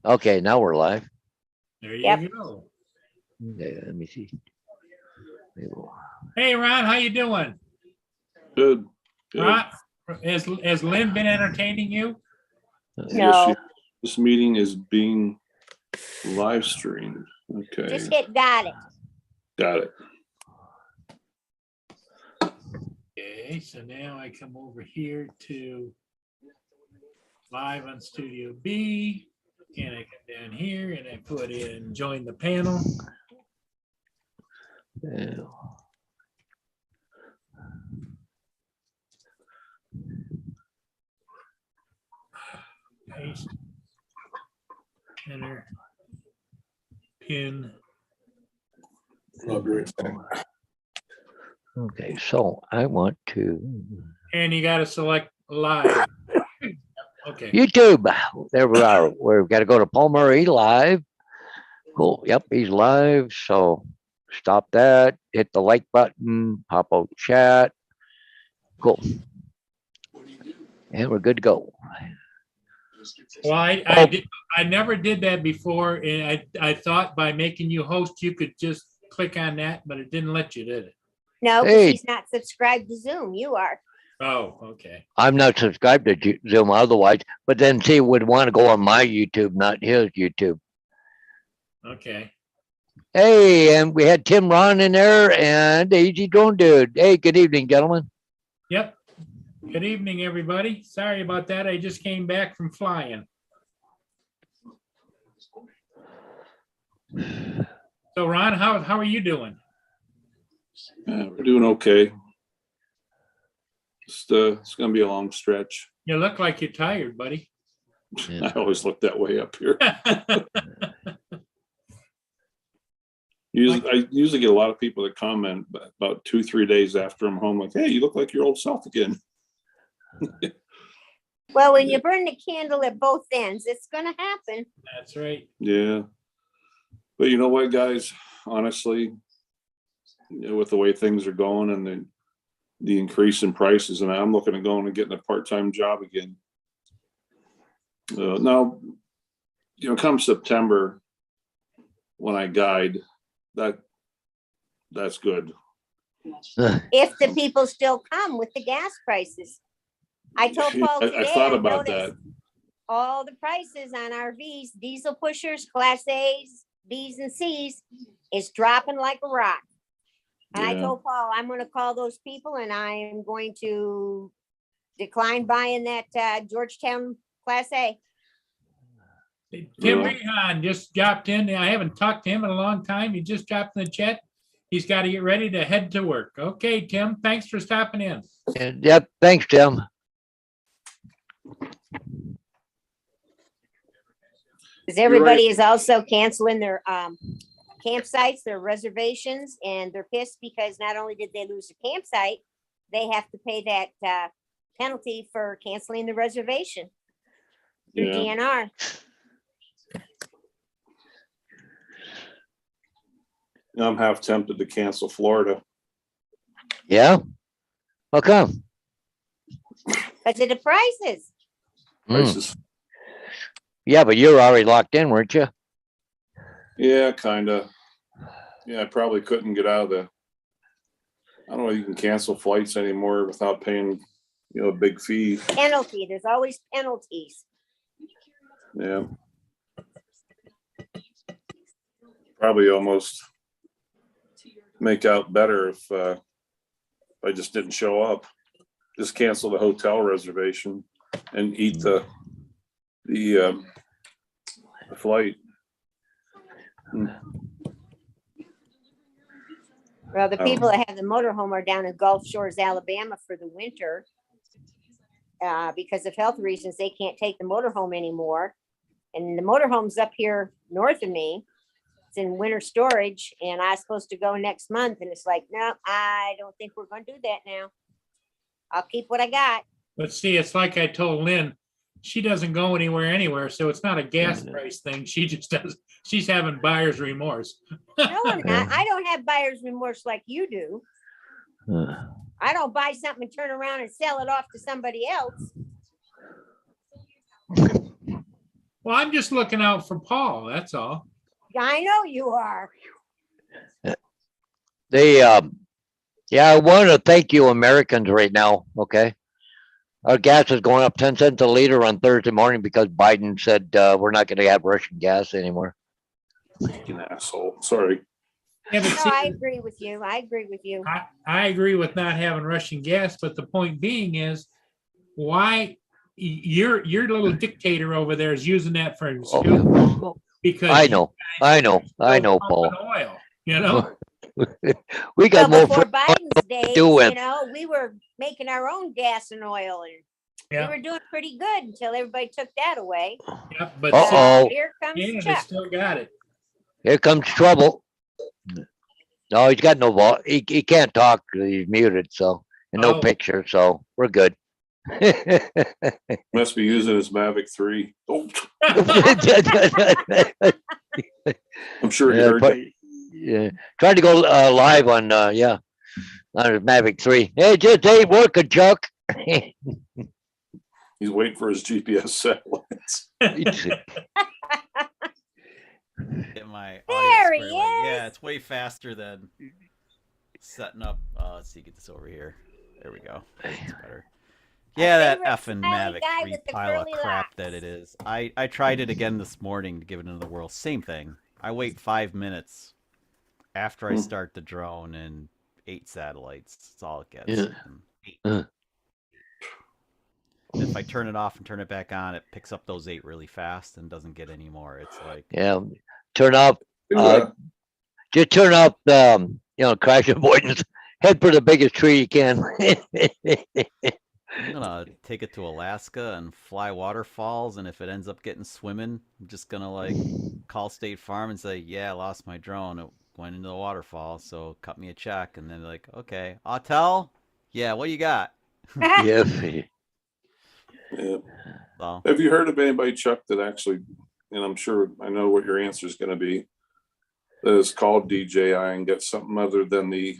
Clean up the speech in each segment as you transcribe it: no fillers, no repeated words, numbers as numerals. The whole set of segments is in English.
Okay, now we're live. There Yep. you go. Okay, let me see. Hey, Ron, how you doing? Good. Good. Ron, has Lynn been entertaining you? Yes, No, this meeting is being live streamed. Okay, just hit got it. got it. Okay, so now I come over here to live on Studio B, and I come down here and I put in join the panel. Yeah. Paste. Enter. Pin. I'll be right back. Okay, so I want to And you got to select live. Okay. YouTube. There we are. We've got to go to Paul Murray live. Cool. Yep, he's live. So stop that. Hit the like button. Pop out chat. Cool. And we're good to go. Well, I never did that before, and I thought by making you host, you could just click on that, but it didn't let you, did it? No, because Hey. he's not subscribed to Zoom. You are. Oh, okay. I'm not subscribed to Zoom otherwise, but then he would want to go on my YouTube, not his YouTube. Okay. Hey, and we had Tim Ron in there and Easy Drone Dude. Hey, good evening, gentlemen. Yep. Good evening, everybody. Sorry about that. I just came back from flying. So Ron, how are you doing? We're doing okay. It's gonna be a long stretch. You look like you're tired, buddy. Yeah. I always look that way up here. I usually get a lot of people that comment about 2-3 days after I'm home, like, "Hey, you look like your old self again." Well, when you burn the candle at both ends, it's gonna happen. That's right. Yeah. But you know what, guys? Honestly, with the way things are going and the increase in prices, and I'm looking at going and getting a part-time job again. Now, come September, when I guide, that's good. If the people still come with the gas prices. I told Paul today, I thought I about noticed all the prices on RVs, diesel pushers, class A's, B's and C's is dropping like a rock. And I Yeah. told Paul, I'm gonna call those people and I am going to decline buying that Georgetown class A. Tim Really? Rehan just dropped in. I haven't talked to him in a long time. He just dropped in the chat. He's got to get ready to head to work. Okay, Tim, thanks for stopping in. And, yep, thanks, Tim. Because everybody is also canceling their campsites, their reservations, and they're pissed because not only did they lose the campsite, they have to pay that penalty for canceling the reservation through Yeah. DNR. I'm half tempted to cancel Florida. Yeah? How come? Because of the prices. Prices. Yeah, but you're already locked in, weren't you? Yeah, kind of. Yeah, I probably couldn't get out of I don't know if you can cancel flights anymore without paying, a big fee. Penalty. There's always penalties. Yeah. Probably almost make out better if I just didn't show up. Just cancel the hotel reservation and eat the flight. Well, the people that have the motorhome are down in Gulf Shores, Alabama for the winter. Because of health reasons, they can't take the motorhome anymore. And the motorhome's up here north of me. It's in winter storage and I was supposed to go next month. And it's like, no, I don't think we're going to do that now. I'll keep what I got. But see, it's like I told Lynn, she doesn't go anywhere, so it's not a gas price thing. She just does. She's having buyer's remorse. No, I'm not. I don't have buyer's remorse like you do. I don't buy something and turn around and sell it off to somebody else. Well, I'm just looking out for Paul, that's all. I know you are. They, yeah, I want to thank you Americans right now, okay? Our gas is going up 10 cents a liter on Thursday morning because Biden said, we're not gonna have Russian gas anymore. Fucking asshole. Sorry. Yeah, but No, see, I agree with you. I agree with you. I agree with not having Russian gas, but the point being is, why your little dictator over there is using that for an excuse Oh, because I you know, guys I know, still Paul. pumping oil, you know? We Well, got more before free Biden's days, doing. you know, we were making our own gas and oil, and Yeah, we were doing pretty good until everybody took that away. yeah, but Uh see, oh, Here comes Canada Chuck. still got it. here comes trouble. No, he's got no voice. He can't talk. 'Cause he's muted, so, and no Oh. picture, so we're good. Must be using his Mavic 3. Oh, I'm sure he Yeah, heard you. yeah, tried to go live on yeah, on his Mavic 3. Hey, just ain't working, Chuck. He's waiting for his GPS satellites. Get my There audio he squared away. Yeah, is. it's way faster than setting up. Let's see, get this over here. There we go. It's better. Yeah, that favorite effing smiley Mavic guy 3 with the pile of curly crap locks. that it is. I tried it again this morning to give it another whirl. Same thing. I wait 5 minutes after I Hmm. start the drone and 8 satellites. That's all it gets. Yeah. And Uh. if I turn it off and turn it back on, it picks up those 8 really fast and doesn't get any more. It's like, Yeah, turn off. Uh, Just turn off the crash avoidance. Head for the biggest tree you can. I'm gonna take it to Alaska and fly waterfalls, and if it ends up getting swimming, I'm just gonna like call State Farm and say, "Yeah, I lost my drone. It went into the waterfall, so cut me a check." And then they're like, "Okay, Autel, yeah, what do you got?" Yeah. yeah. So Have you heard of anybody, Chuck, that actually, and I'm sure I know what your answer is going to be, that is called DJI and get something other than the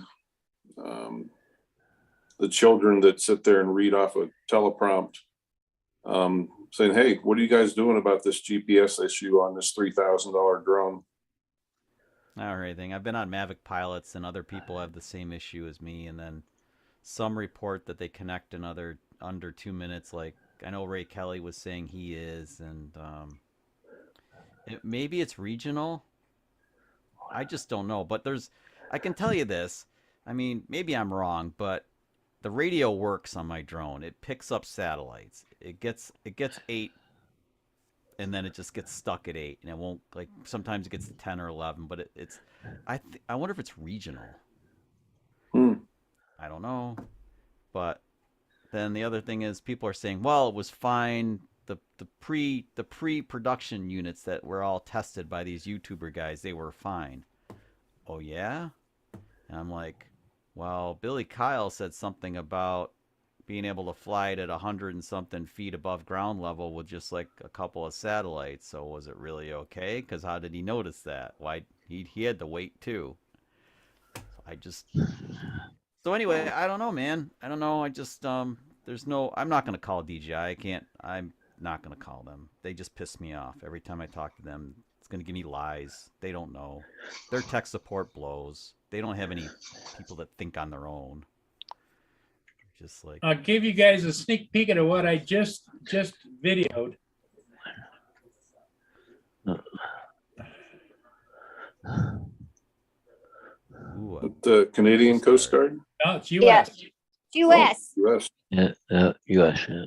children that sit there and read off a teleprompt, saying, "Hey, what are you guys doing about this GPS issue on this $3,000 drone?" not or anything. I've been on Mavic pilots, and other people have the same issue as me, and then some report that they connect in under 2 minutes. Like I know Ray Kelly was saying he is, and maybe it's regional. I just don't know. But I can tell you this. I mean, maybe I'm wrong, but the radio works on my drone. It picks up satellites. It gets 8, and then it just gets stuck at 8, and it won't, like, sometimes it gets to 10 or 11. But I wonder if it's regional. Hmm. I don't know. But then the other thing is people are saying, well, it was fine. The pre-production units that were all tested by these YouTuber guys, they were fine. Oh yeah? And I'm like, well, Billy Kyle said something about being able to fly it at 100 and something feet above ground level with just like a couple of satellites. So was it really okay? Because how did he notice that? Why he had to wait too. So anyway, I don't know, man. I don't know. I just I'm not gonna call DJI. I'm not gonna call them. They just piss me off every time I talk to them. It's gonna give me lies. They don't know. Their tech support blows. They don't have any people that think on their own. Just like, I'll give you guys a sneak peek at what I just videoed. ooh, With the Canadian Coast Guard, No, it's US. US. US. Yeah, US. Yeah.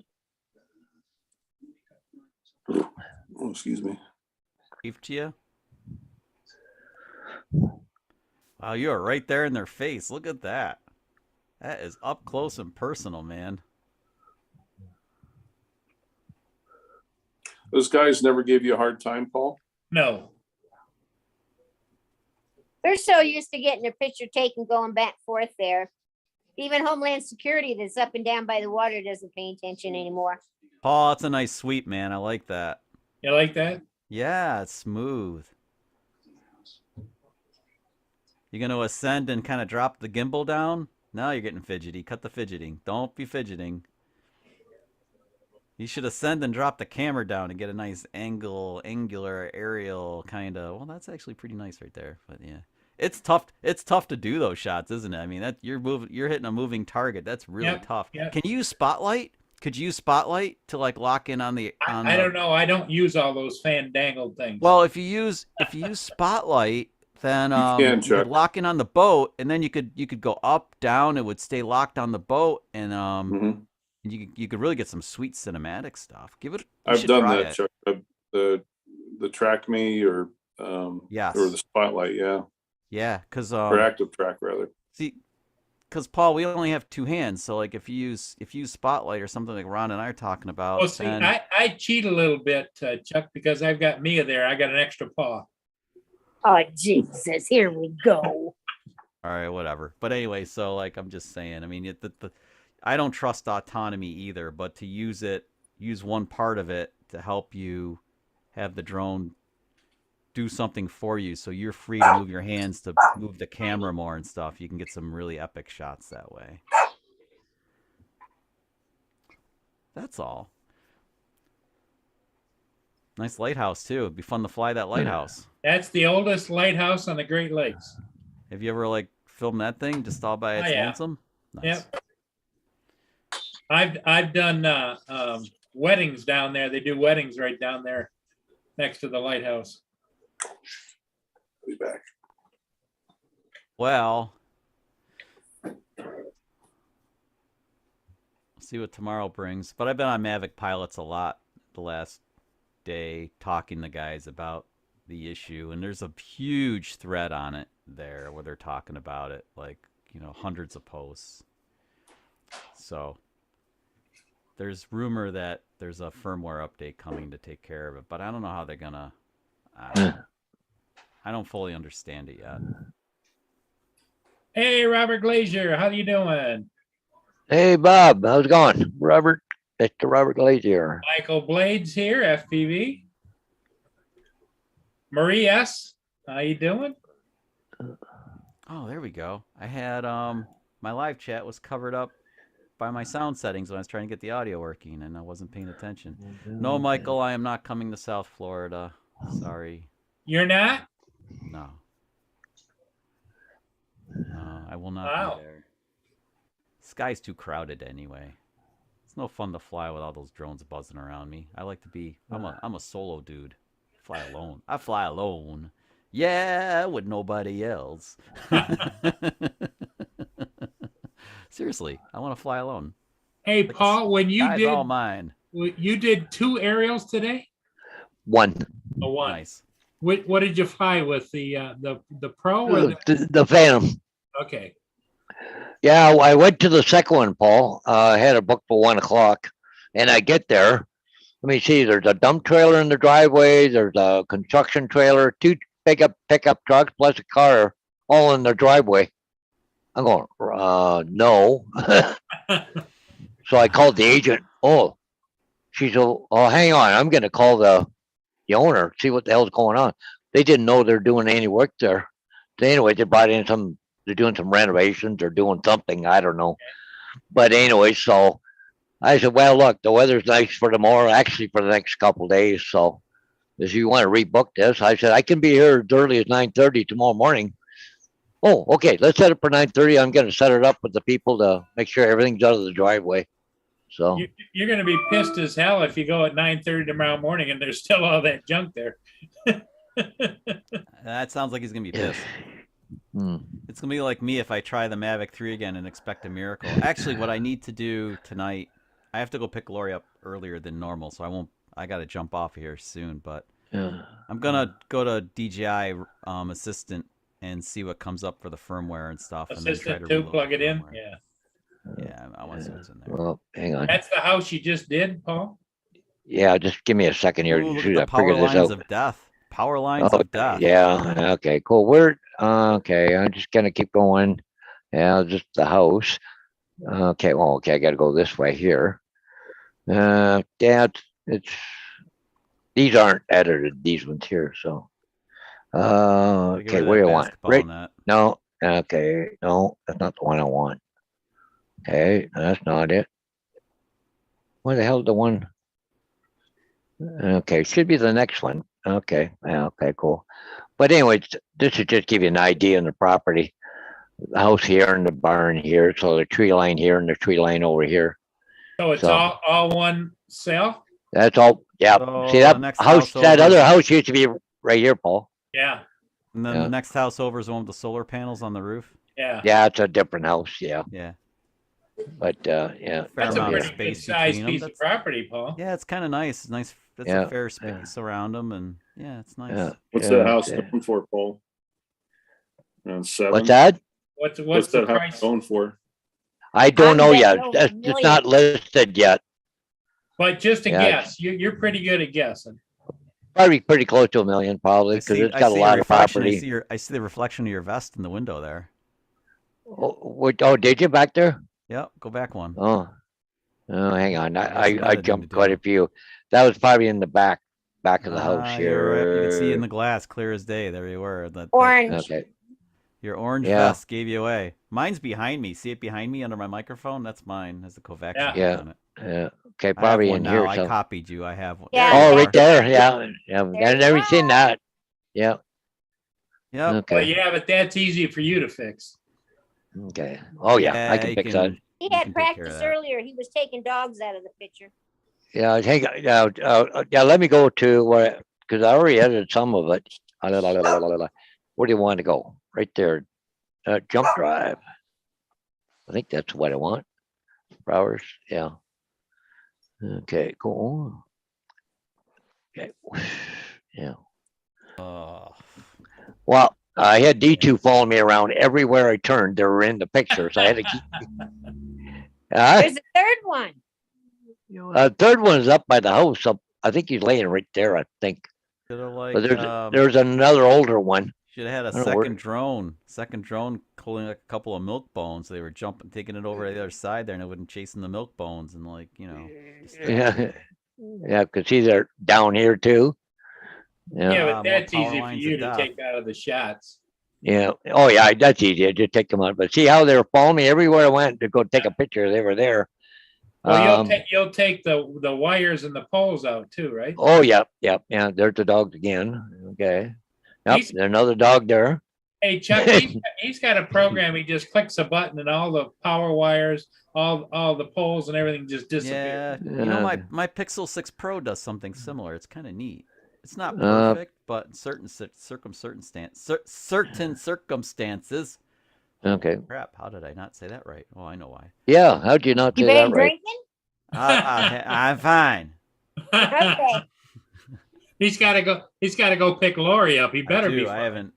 Oh, excuse me. brief to you. Wow, you are right there in their face. Look at that. That is up close and personal, man. Those guys never gave you a hard time, Paul? No. They're so used to getting their picture taken going back and forth there. Even Homeland Security that's up and down by the water doesn't pay attention anymore. Paul, that's a nice sweep, man. I like that. You like that? Yeah, it's smooth. You gonna ascend and kind of drop the gimbal down? Now you're getting fidgety. Cut the fidgeting. Don't be fidgeting. You should ascend and drop the camera down and get a nice angular aerial kind of. Well, that's actually pretty nice right there. But yeah, it's tough. It's tough to do those shots, isn't it? I mean, that you're hitting a moving target. That's really Yep, tough. yep. Can you use spotlight? Could you use spotlight to like lock in on the I don't know. I don't use all those fandangled things. Well, if you use spotlight, then can, you Chuck. could lock in on the boat, and then you could go up, down. It would stay locked on the boat, and Mhm. you could really get some sweet cinematic stuff. Give it. You I've should done try that, it. Chuck. The Track Me or Yes. or the Spotlight, yeah, Yeah, because or Active Track rather. see, because Paul, we only have two hands, so like if you use spotlight or something like Ron and I are talking about, Oh, see, then I cheat a little bit, Chuck, because I've got Mia there. I got an extra paw. Oh, Jesus, here we go. all right, whatever. But anyway, so like I'm just saying, I mean, I don't trust autonomy either, but to use one part of it to help you have the drone do something for you, so you're free to move your hands to move the camera more and stuff. You can get some really epic shots that way. That's all. Nice lighthouse too. It'd be fun to fly that lighthouse. That's the oldest lighthouse on the Great Lakes. Have you ever like filmed that thing just all by its yeah. lonesome? Nice. Yep. I've done weddings down there. They do weddings right down there next to the lighthouse. I'll be back. Well, see what tomorrow brings. But I've been on Mavic Pilots a lot the last day talking to guys about the issue, and there's a huge thread on it there where they're talking about it, like, you know, hundreds of posts. So there's rumor that there's a firmware update coming to take care of it, but I don't know how they're gonna. I don't fully understand it yet. Hey, Robert Glazier, how you doing? Hey, Bob, how's it going? Robert, it's the Robert Glazier. Michael Blades here, FPV. Marie S, how you doing? Oh, there we go. I had my live chat was covered up by my sound settings when I was trying to get the audio working, and I wasn't paying attention. No, Michael, I am not coming to South Florida. Sorry. You're not? No. No, I will not Wow. be there. Sky's too crowded anyway. It's no fun to fly with all those drones buzzing around me. I like to be. I'm a solo dude. Fly alone. I fly alone. Yeah, with nobody else. Seriously, I want to fly alone. Hey, Like, Paul, when you Sky's all mine. did 2 aerials today? One, Oh, one. Nice. What did you fly with the Pro? Or the Phantom. okay. Yeah, I went to the second one, Paul. I had a book for 1 o'clock, and I get there. Let me see. There's a dump trailer in the driveway. There's a construction trailer, 2 pickup trucks, plus a car, all in the driveway. I'm going, no. So I called the agent. Oh, she said, oh, hang on. I'm going to call the owner, see what the hell's going on. They didn't know they're doing any work there. So anyway, they brought in they're doing some renovations or doing something. I don't know. But anyway, so I said, well, look, the weather's nice for tomorrow, actually for the next couple of days. So if you want to rebook this, I said, I can be here as early as 9:30 tomorrow morning. Oh, okay. Let's set it for 9:30. I'm going to set it up with the people to make sure everything's out of the driveway. So You're going to be pissed as hell if you go at 9:30 tomorrow morning and there's still all that junk there. That sounds like he's gonna be pissed. hmm. It's gonna be like me if I try the Mavic 3 again and expect a miracle. Actually, what I need to do tonight, I have to go pick Lori up earlier than normal, so I won't. I gotta jump off here soon, but Yeah. I'm gonna go to DJI Assistant and see what comes up for the firmware and stuff. and then try Assistant to 2, reload plug the it in. firmware. Yeah. Yeah, I want to see what's in there. Well, hang on. That's the house you just did, Paul? Yeah, just give me a second here. Ooh, look at Shoot, the I power figured this lines out. of death. Power lines Oh, of death. yeah. Okay, cool. We're okay. I'm just gonna keep going. Yeah, just the house. Okay. Well, okay. I got to go this way here. Yeah, it's these aren't edited. These ones here. So, Gotta get okay. rid of Where that do you want? basketball Right? net. No. Okay. No, that's not the one I want. Okay, that's not it. Where the hell the one? Okay, should be the next one. Okay, yeah, okay, cool. But anyways, this should just give you an idea on the property. The house here and the barn here, so the tree line here and the tree line over here. So it's So- all one cell? That's all, yeah. So See the that next house, house that over- other house used to be right here, Paul. Yeah, And then Yeah. the next house over is the one with the solar panels on the roof. yeah. Yeah, it's a different house, yeah, Yeah. but, yeah. Fair That's a amount of pretty good space sized between them. piece of property, Paul. Yeah, it's kind of nice. It's nice. That's Yeah, a fair yeah. space around them, and yeah, it's nice. Yeah. What's Yeah, that house yeah. going for, Paul? Around 7? What's that? What's What's the that house price? going for? I don't know bet yet. over It's $1 not listed yet. But just a Yeah. guess, you're pretty good at guessing. Probably pretty close to $1 million, probably, because it's got a lot of property. I see the reflection of your vest in the window there. Oh, did you back there? Yep, go back one. Oh, hang on. That's I another thing jumped to quite do. a few. That was probably in the back of the house Ah, you're right. You can see here. in the glass, clear as day. There you were. Orange. Okay, Your orange Yeah. vest gave you away. Mine's behind me. See it behind me under my microphone? That's mine. Has the Kovacs Yeah. logo Yeah. on it. yeah, okay, I have probably one in now. here. I So. copied you. I have one. Yeah. Oh, you right are. there. Yeah, yeah. There I've you never seen are. that. Yeah. Yep. Okay. But yeah, but that's easy for you to fix. Okay. Oh yeah, I can you fix that. He you had can take care of practice that. earlier. He was taking dogs out of the picture. Yeah, hang on. Yeah, let me go to where, because I already edited some of it. Where do you want to go? Right there. Jump drive. I think that's what I want. Browers. Yeah. Okay, cool. Okay. Yeah. Oh, Well, I had D2 following me around everywhere I turned. They were in the picture, so I had to keep. There's a third one. Third one is up by the house. Up, I think he's laying right there. I think. should have But like there's another older one. should have had a I don't know where- second drone pulling like a couple of milk bones. They were jumping, taking it over to the other side there, and it wouldn't chasing the milk bones and like Yeah, yeah, because he's there down here too. Yeah, Yeah, but more that's power easy for lines you of to death. take out of the shots. yeah. Oh yeah, that's easy. I just take them out. But see how they were following me everywhere I went to go take a picture. They were there. Well, you'll take the wires and the poles out too, right? Oh yeah, yeah, yeah. There's the dogs again. Okay. Yep, He's- there's another dog there. Hey Chuck, he's got a program. He just clicks a button and all the power wires, all the poles and everything just disappear. Yeah, you know Yeah. my Pixel 6 Pro does something similar. It's kind of neat. It's not Uh, perfect, but in certain circumstances. Okay. Crap! How did I not say that right? Oh, I know why. Yeah. How'd you not You say that been right? drinking? I'm fine. Okay. He's got to go. He's got to go pick Lori up. He better be. I haven't.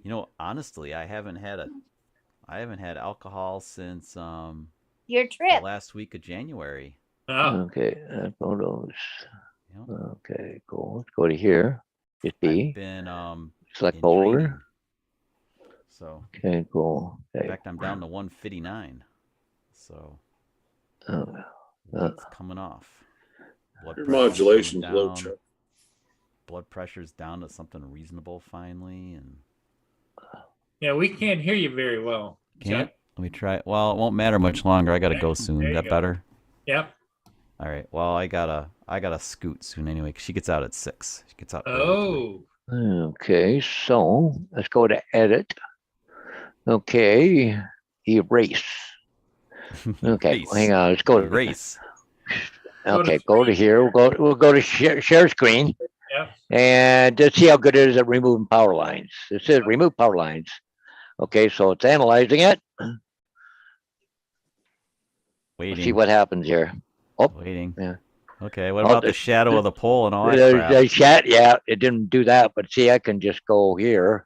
You know, honestly, I haven't had alcohol since Your the trip. last week of January. Oh, Okay. Photos. Yep. Okay. Cool. Let's go to here. Just I've B. been Select in folder. training. So Okay. Cool. in Okay. fact, I'm down to 159. So Oh, it's coming off. Blood Your pressure's modulation's coming low, down. Chuck. Blood pressure's down to something reasonable finally, and yeah. We can't hear you very well. can't. Chuck. Let me try. Well, it won't matter much longer. I gotta go soon. There Is you that go. better? Yep. All right. Well, I gotta scoot soon anyway. 'Cause she gets out at 6. She gets out. early Oh, okay. So let's go to edit. Okay. Erase. today. Okay. Race. Hang on. Let's go to Race. Go to Okay. Go to screen. here. We'll go to share screen. Yep. And just see how good it is at removing power lines. It says remove power lines. Okay. So it's analyzing it. Let's Waiting. see what happens here. Waiting. Yeah. Okay. What Oh, about the shadow of the pole and all that The crap? chat, yeah, it didn't do that, but see, I can just go here.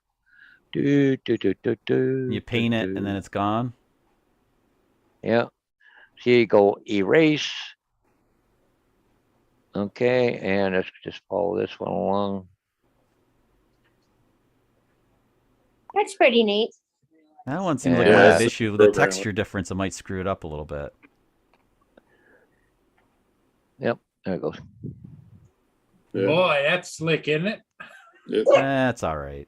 Do, do, do, do, do, You paint it do, and then it's gone. yeah. See, go erase. Okay, and let's just follow this one along. Oh, That's pretty neat. That one seems like it Yeah. might have issue with the Program. texture difference. It might screw it up a little bit. There it goes. Yeah. boy, that's slick, isn't it? Yeah. That's all right.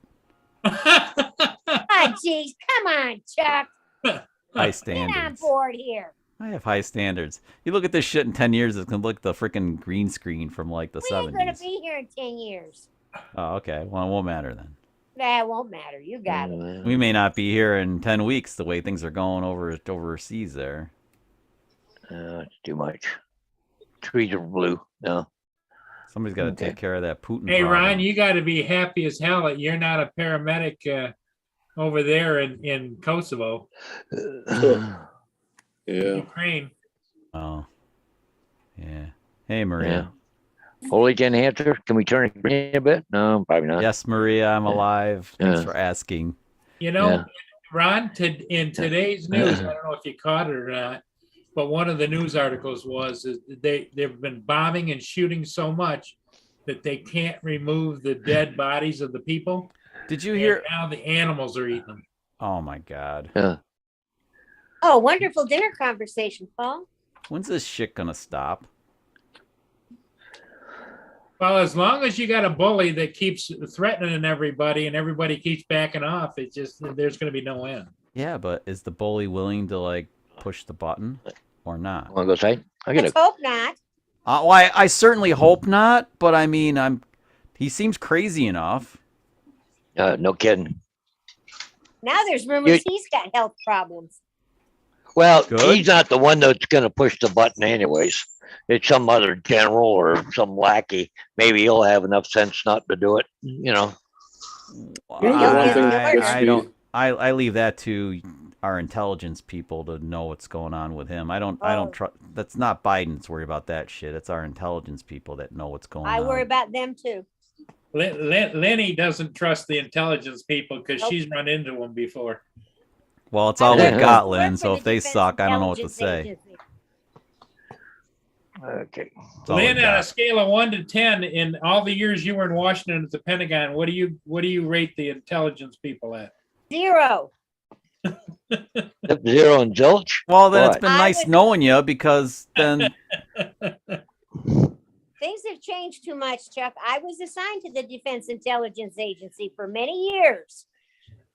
Ah, geez. Come on, Chuck. High Get on standards. board here. I have high standards. You look at this shit in 10 years, it's gonna look the freaking green screen from like the We ain't gonna 70s. be here in 10 years. Oh, okay. Well, it won't matter then. That won't matter. You got it. We may not be here in 10 weeks the way things are going overseas there. It's too much. Trees are blue. No. Somebody's got to Okay. take care of that Putin Hey, problem. Ron, you got to be happy as hell that you're not a paramedic over there in Kosovo, Yeah. Ukraine. Oh. Yeah. Hey, Maria. Foliage enhancer. Can we turn it green a bit? No, probably not. Yes, Maria, I'm alive. Thanks Yeah. for asking. You know, Yeah. Ron, in today's news, I don't know if you caught it or not, but one of the news articles was is they've been bombing and shooting so much that they can't remove the dead bodies of the people. Did you And hear? now the animals are eating them. Oh my God. Yeah. Oh, wonderful dinner conversation, Paul. When's this shit gonna stop? Well, as long as you got a bully that keeps threatening everybody and everybody keeps backing off, it just there's going to be no end. Yeah, but is the bully willing to like push the button or not? Want to go say? I Let's gotta. hope not. Well, I certainly hope not. But I mean, he seems crazy enough. No kidding. Now there's rumors he's got health problems. Well, Good. he's not the one that's gonna push the button anyways. It's some other general or some lackey. Maybe he'll have enough sense not to do it. You know. You know, the one thing that gets I me- don't. I leave that to our intelligence people to know what's going on with him. I don't Oh. trust. That's not Biden's worry about that shit. It's our intelligence people that know what's going on. I worry about them too. Lenny doesn't trust the intelligence people because Nope. she's run into them before. Well, it's all we Yeah. got, Work Lynn. for So the if they Defense suck, I don't know what to Intelligence say. Agency. Okay. It's all we Lynn, on a got. scale of 1 to 10, in all the years you were in Washington at the Pentagon, what do you rate the intelligence people at? 0. Zero and zilch. Well, then it's What? been I nice would- knowing you because then Things have changed too much, Chuck. I was assigned to the Defense Intelligence Agency for many years.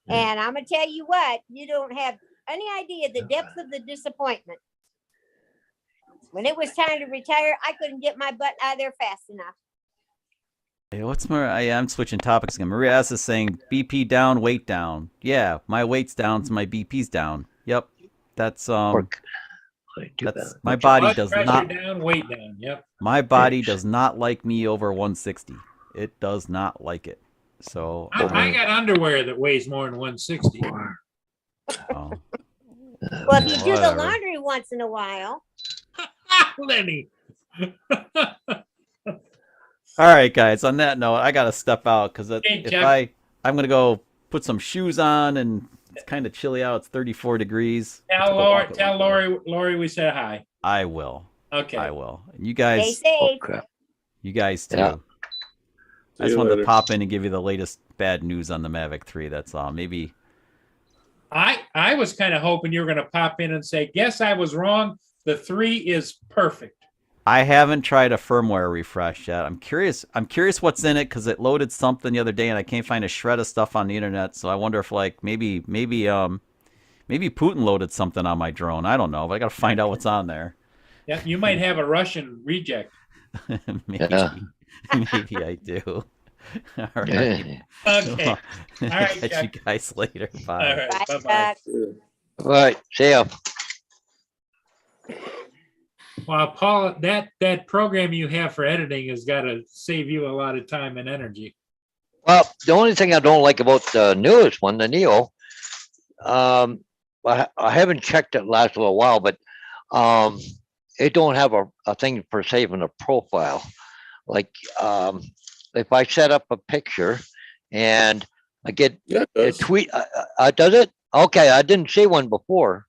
And I'm going to tell you what, you don't have any idea the depth of the disappointment. When it was time to retire, I couldn't get my butt out of there fast enough. Hey, what's Maria? I'm switching topics again. Maria S is saying BP down, weight down. Yeah, my weight's down, so my BP's down. Yep, that's Work. Too that's bad. my body Blood does pressure not. down, weight down. Yep. My body does not like me over 160. It does not like it. So I got underwear that weighs more than 160. oh. Well, if you do the Whatever. laundry once in a while, Lenny. All right, guys. On that note, I gotta step out because Hey, if Jeff. I'm gonna go put some shoes on and it's kind of chilly out. It's 34 degrees. Let's Tell go Lori, walk a tell little bit. Lori we said hi. I will. Okay. I will. And you stay guys, Oh, safe. crap. you guys too. Yeah. I just you wanted to later. pop in and give you the latest bad news on the Mavic 3. That's all. Maybe I was kind of hoping you were going to pop in and say, guess I was wrong. The 3 is perfect. I haven't tried a firmware refresh yet. I'm curious what's in it because it loaded something the other day and I can't find a shred of stuff on the internet. So I wonder if like maybe Putin loaded something on my drone. I don't know, but I gotta find out what's on there. Yeah, you might have a Russian reject. Maybe Yeah. maybe I do. All right. Yeah. Okay. All right, Catch you Chuck. guys later. All Bye. right. Bye, Bye-bye. Chuck. All right. See ya. Well, Paul, that program you have for editing has got to save you a lot of time and energy. Well, the only thing I don't like about the newest one, the Neo, I haven't checked it last little while, but it don't have a thing for saving a profile. Like if I set up a picture and I get Yeah, it a does. tweet, does it? Okay, I didn't see one before.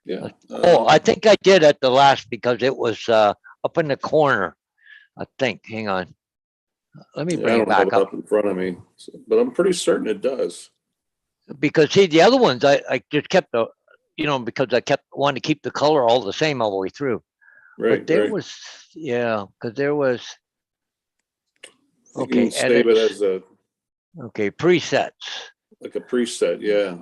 Yeah. Oh, I think I did at the last because it was up in the corner. I think. Hang on. Let me I bring it don't have back it up. up in front of me, but I'm pretty certain it does. Because see, the other ones I just kept because I kept wanting to keep the color all the same all the way through. Right, But there right. was, because there was, You okay, can save it edits. as a Okay, presets. like a preset. Yeah.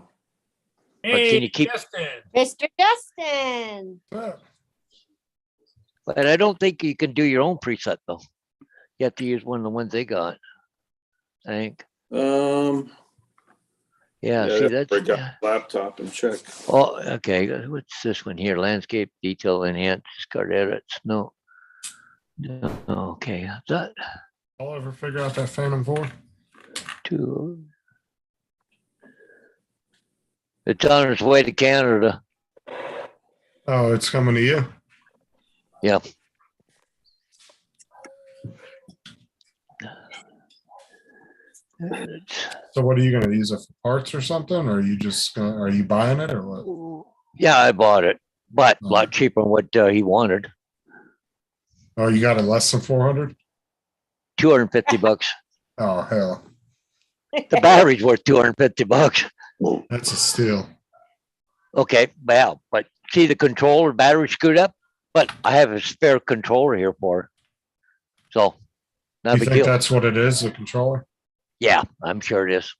can Hey, you keep- Justin. Mr. Justin. But I don't think you can do your own preset though. You have to use one of the ones they got. I think. Yeah, see, that's, Break out the laptop and check. oh, okay, what's this one here? Landscape detail enhance, discard edits, no. No, okay, that I'll ever figure out that Phantom 4. two. It's on its way to Canada. Oh, it's coming to you. Yeah. So what are you gonna use it for parts or something? Or are you just gonna, are you buying it or what? Yeah, I bought it, but a lot cheaper than what he wanted. Oh, you got it less than 400? 250 bucks. Oh, hell. The battery's worth 250 bucks. That's a steal. Okay, well, but see the controller, battery screwed up, but I have a spare controller here for it. So, not a You big think deal. that's what it is, the controller? Yeah, I'm sure it is.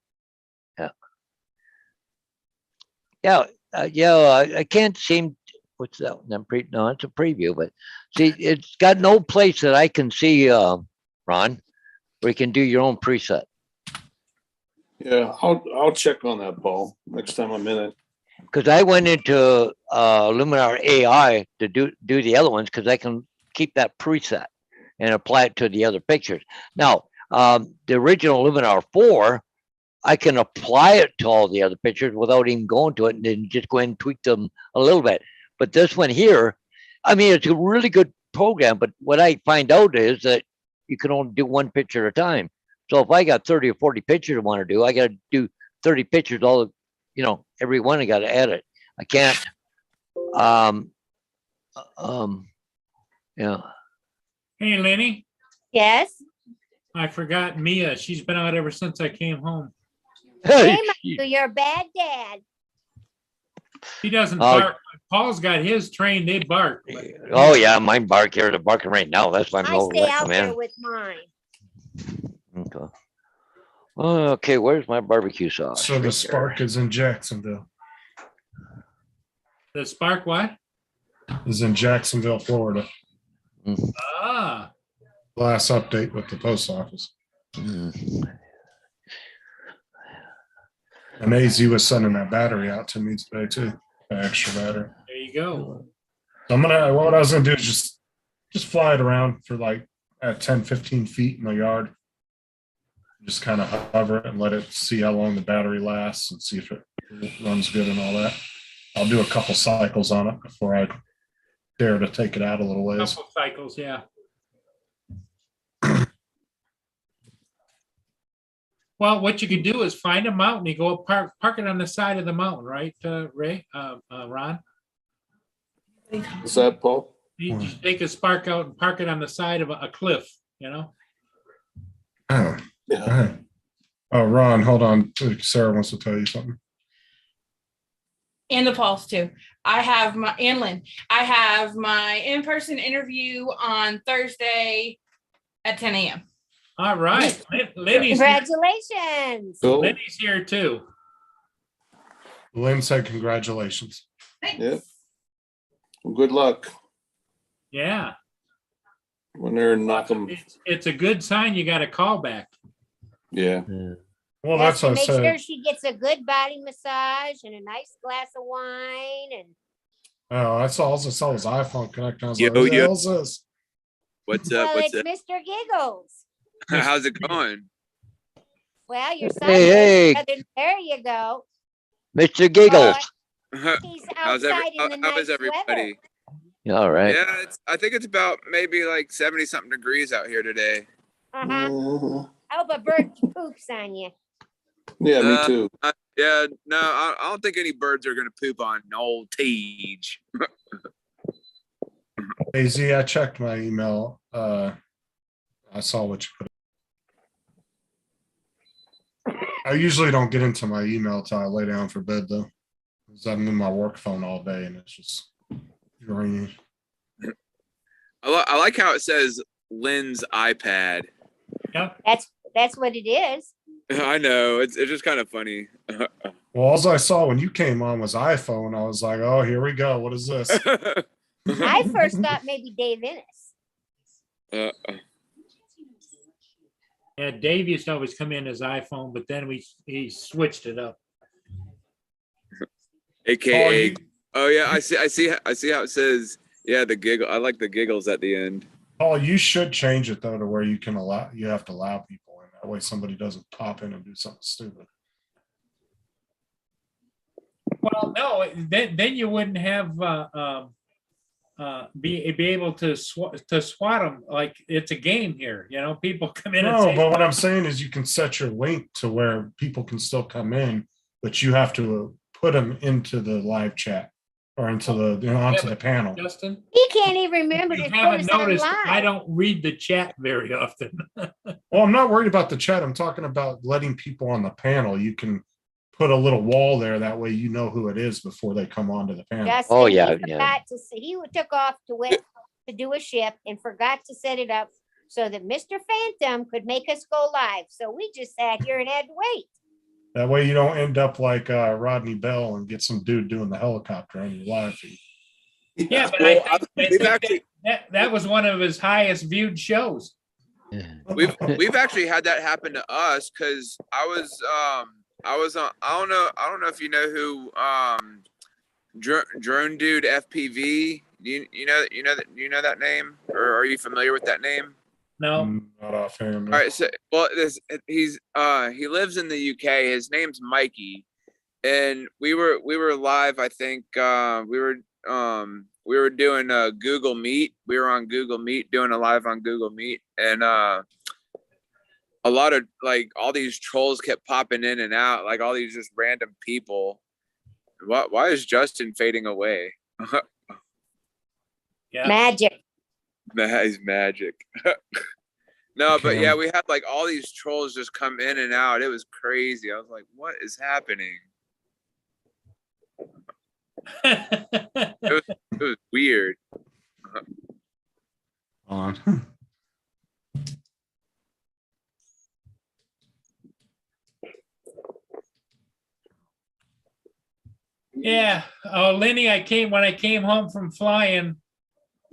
Yeah. Yeah, I can't seem, what's that? No, it's a preview, but see, it's got no place that I can see, Ron, where you can do your own preset. Yeah, I'll check on that, Paul, next time I'm in it. Because I went into Luminar AI to do the other ones because I can keep that preset and apply it to the other pictures. Now, the original Luminar 4, I can apply it to all the other pictures without even going to it and then just go in and tweak them a little bit. But this one here, I mean, it's a really good program, but what I find out is that you can only do one picture at a time. So if I got 30 or 40 pictures I want to do, I got to do 30 pictures all, every one I got to edit. I can't, yeah. Hey, Lenny, Yes. I forgot Mia. She's been out ever since I came home. Hey, Michael, you're a bad dad. He doesn't Oh. bark. Paul's got his trained, they bark. but- Oh yeah, mine bark here. They're barking right now. That's why I'm I over stay let out them there in. with mine. Okay. Okay, where's my barbecue sauce? So Right the there. Spark is in Jacksonville. The Spark what? Is in Jacksonville, Florida. Ah, Last update with the post office. Mm. And AZ was sending that battery out to me today too, the extra battery. there you go. So what I was gonna do is just fly it around for like at 10, 15 feet in the yard. Just kind of hover it and let it see how long the battery lasts and see if it runs good and all that. I'll do a couple cycles on it before I dare to take it out a little ways. Couple cycles, yeah. Well, what you could do is find a mountain, you go up, park it on the side of the mountain, right, Ray, Ron? Is that, Paul? You just take a Spark out and park it on the side of a cliff, you know? Oh, Yeah. all right. Oh, Ron, hold on. Sarah wants to tell you something. And the Pulse too. And Lynn, I have my in-person interview on Thursday at 10 a.m. All right, Lenny's, Congratulations. Cool. Lenny's here too. Lynn said congratulations. Yeah. Well, good luck Yeah, when they're knocking. it's a good sign you got a call back. Yeah. Well, Yes, that's what I and make sure said. she gets a good body massage and a nice glass of wine and Oh, I saw his iPhone connect. I was Yo, like, who the yo. hell's this? What's up? well, What's it's up? Mr. Giggles. How's it going? Well, you're Hey, sideways. There you go. Mr. Giggles. He's How's outside in the how is nice weather. everybody? All right. Yeah, I think it's about maybe like 70 something degrees out here today. Uh-huh. Mhm. I hope a bird poops on you. Yeah, me too. Yeah, no, I don't think any birds are gonna poop on old Tej. AZ, I checked my email. I saw what you put. I usually don't get into my email till I lay down for bed though. Because I'm in my work phone all day and it's just ringing. I like how it says Lynn's iPad. Yep. That's what it is. I know it's just kind of funny. Well, all I saw when you came on was iPhone. I was like, oh, here we go. What is this? I first thought maybe Dave Innes. Yeah, Dave used to always come in his iPhone, but then he switched it up. AKA. you- Oh yeah, I see how it says. Yeah, the giggle. I like the giggles at the end. Paul, you should change it though to where you have to allow people in. That way somebody doesn't pop in and do something stupid. Well, no, then you wouldn't have be able to swat them like it's a game here. You know, people come in and No, say, but what I'm saying is you can set your link to where people can still come in, but you have to put them into the live chat or into onto the panel. Justin, He can't even remember to you put haven't us on noticed, I live. don't read the chat very often. Well, I'm not worried about the chat. I'm talking about letting people on the panel. You can put a little wall there. That way you know who it is before they come onto the panel. Justin, Oh, he yeah, forgot to say, he took off to do a shift and forgot to set it up so that Mr. Phantom could make us go live. So we just sat here and had to wait. That way you don't end up like Rodney Bell and get some dude doing the helicopter on your live feed. Yeah, but Well, I think we've actually that was one of his highest viewed shows. we've actually had that happen to us because I was on. I don't know if you know who Drone Dude FPV. You know that name, or are you familiar with that name? No, Not offhand. All right, so he lives in the UK. His name's Mikey, and we were live. I think we were doing a Google Meet. We were on Google Meet doing a live on Google Meet, and a lot of like all these trolls kept popping in and out, like all these just random people. Why is Justin fading away? yeah. Magic. That is magic. No, but yeah, we had like all these trolls just come in and out. It was crazy. I was like, what is happening? It was weird. On. Yeah. Oh, Lenny, when I came home from flying,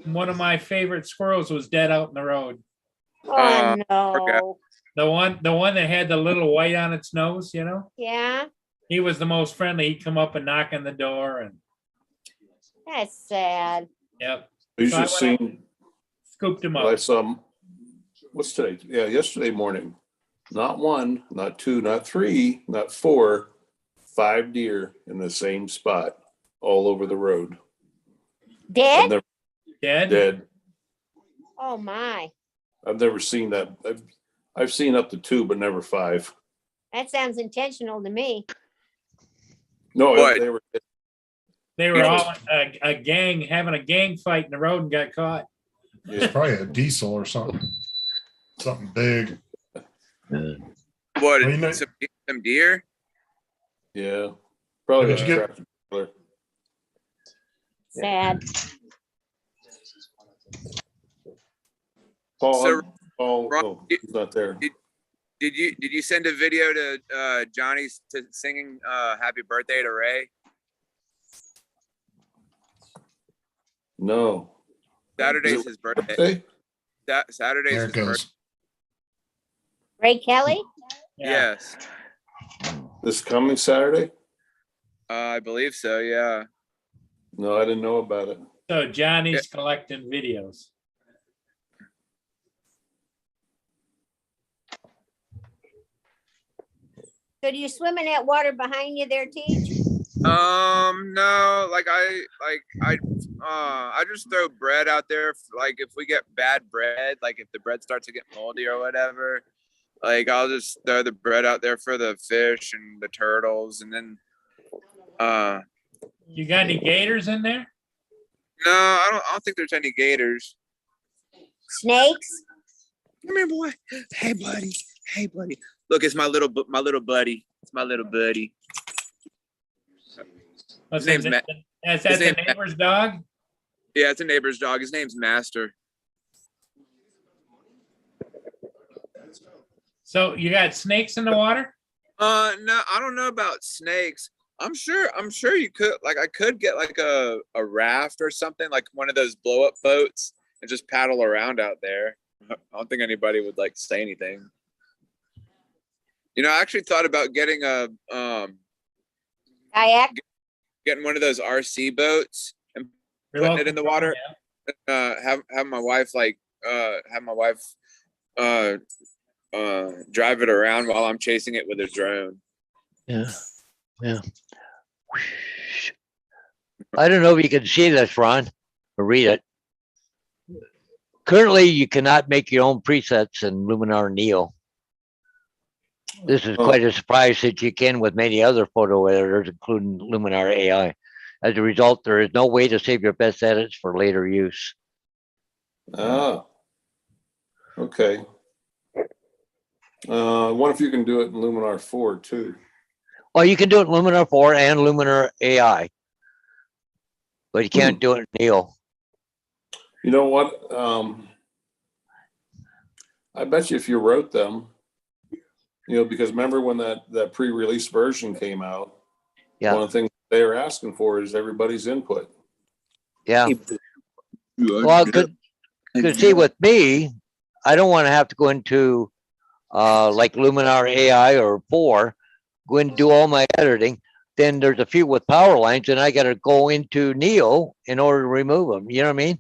one of my favorite squirrels was dead out in the road. Oh, okay. no. The one that had the little white on its nose, you know, Yeah, he was the most friendly. He'd come up and knock on the door and that's sad. yep, You So I should went see, scooped him I up. saw, what's today? Yeah, yesterday morning. Not one, not two, not three, not four, 5 deer in the same spot all over the road. Dead? They're Dead? dead. Oh, my. I've never seen that. I've seen up to 2, but never 5. That sounds intentional to me. No, What? they were. They were all a gang having a gang fight in the road and got caught. It's probably a diesel or something. Something big. Uh, What? Well, you know- Some deer? Yeah, probably Did a you get- tractor trailer. Sad. Paul, So, Paul, Ron, oh, he's not there. Did you send a video to Johnny singing "Happy Birthday" to Ray? No. Saturday's Is it his birthday. Birthday? Saturday's There his it goes. birthday. Ray Kelly? Yeah. Yes, This coming Saturday? I believe so. Yeah. No, I didn't know about it. So Johnny's collecting videos. So do you swim in that water behind you there, Teach? No, like I just throw bread out there. Like if we get bad bread, like if the bread starts to get moldy or whatever, like I'll just throw the bread out there for the fish and the turtles, and then You got any gators in there? no, I don't think there's any gators. Snakes? Come here, boy. Hey, buddy. Hey, buddy. Look, it's my little buddy. It's my little buddy. Is name's that Matt. the His name's Matt. neighbor's dog? Yeah, it's a neighbor's dog. His name's Master. So you got snakes in the water? No, I don't know about snakes. I'm sure you could, like, I could get like a raft or something, like one of those blow up boats and just paddle around out there. I don't think anybody would like say anything. You know, I actually thought about getting a Kayak. getting one of those RC boats and You're putting it in the welcome. water. Have my wife drive it around while I'm chasing it with a drone. Yeah, yeah. I don't know if you can see this, Ron, or read it. Currently, you cannot make your own presets in Luminar Neo. This is quite a surprise that you can with many other photo editors, including Luminar AI. As a result, there is no way to save your best edits for later use. Ah, okay. I wonder if you can do it in Luminar 4 too. Well, you can do it in Luminar 4 and Luminar AI, but you can't do it in Neo. You know what? I bet you if you wrote them, you know, because remember when that pre-release version came out, Yeah. one of the things they were asking for is everybody's input. Yeah. Well, good. See, with me, I don't want to have to go into like Luminar AI or 4, go and do all my editing. Then there's a few with power lines, and I got to go into Neo in order to remove them. You know what I mean?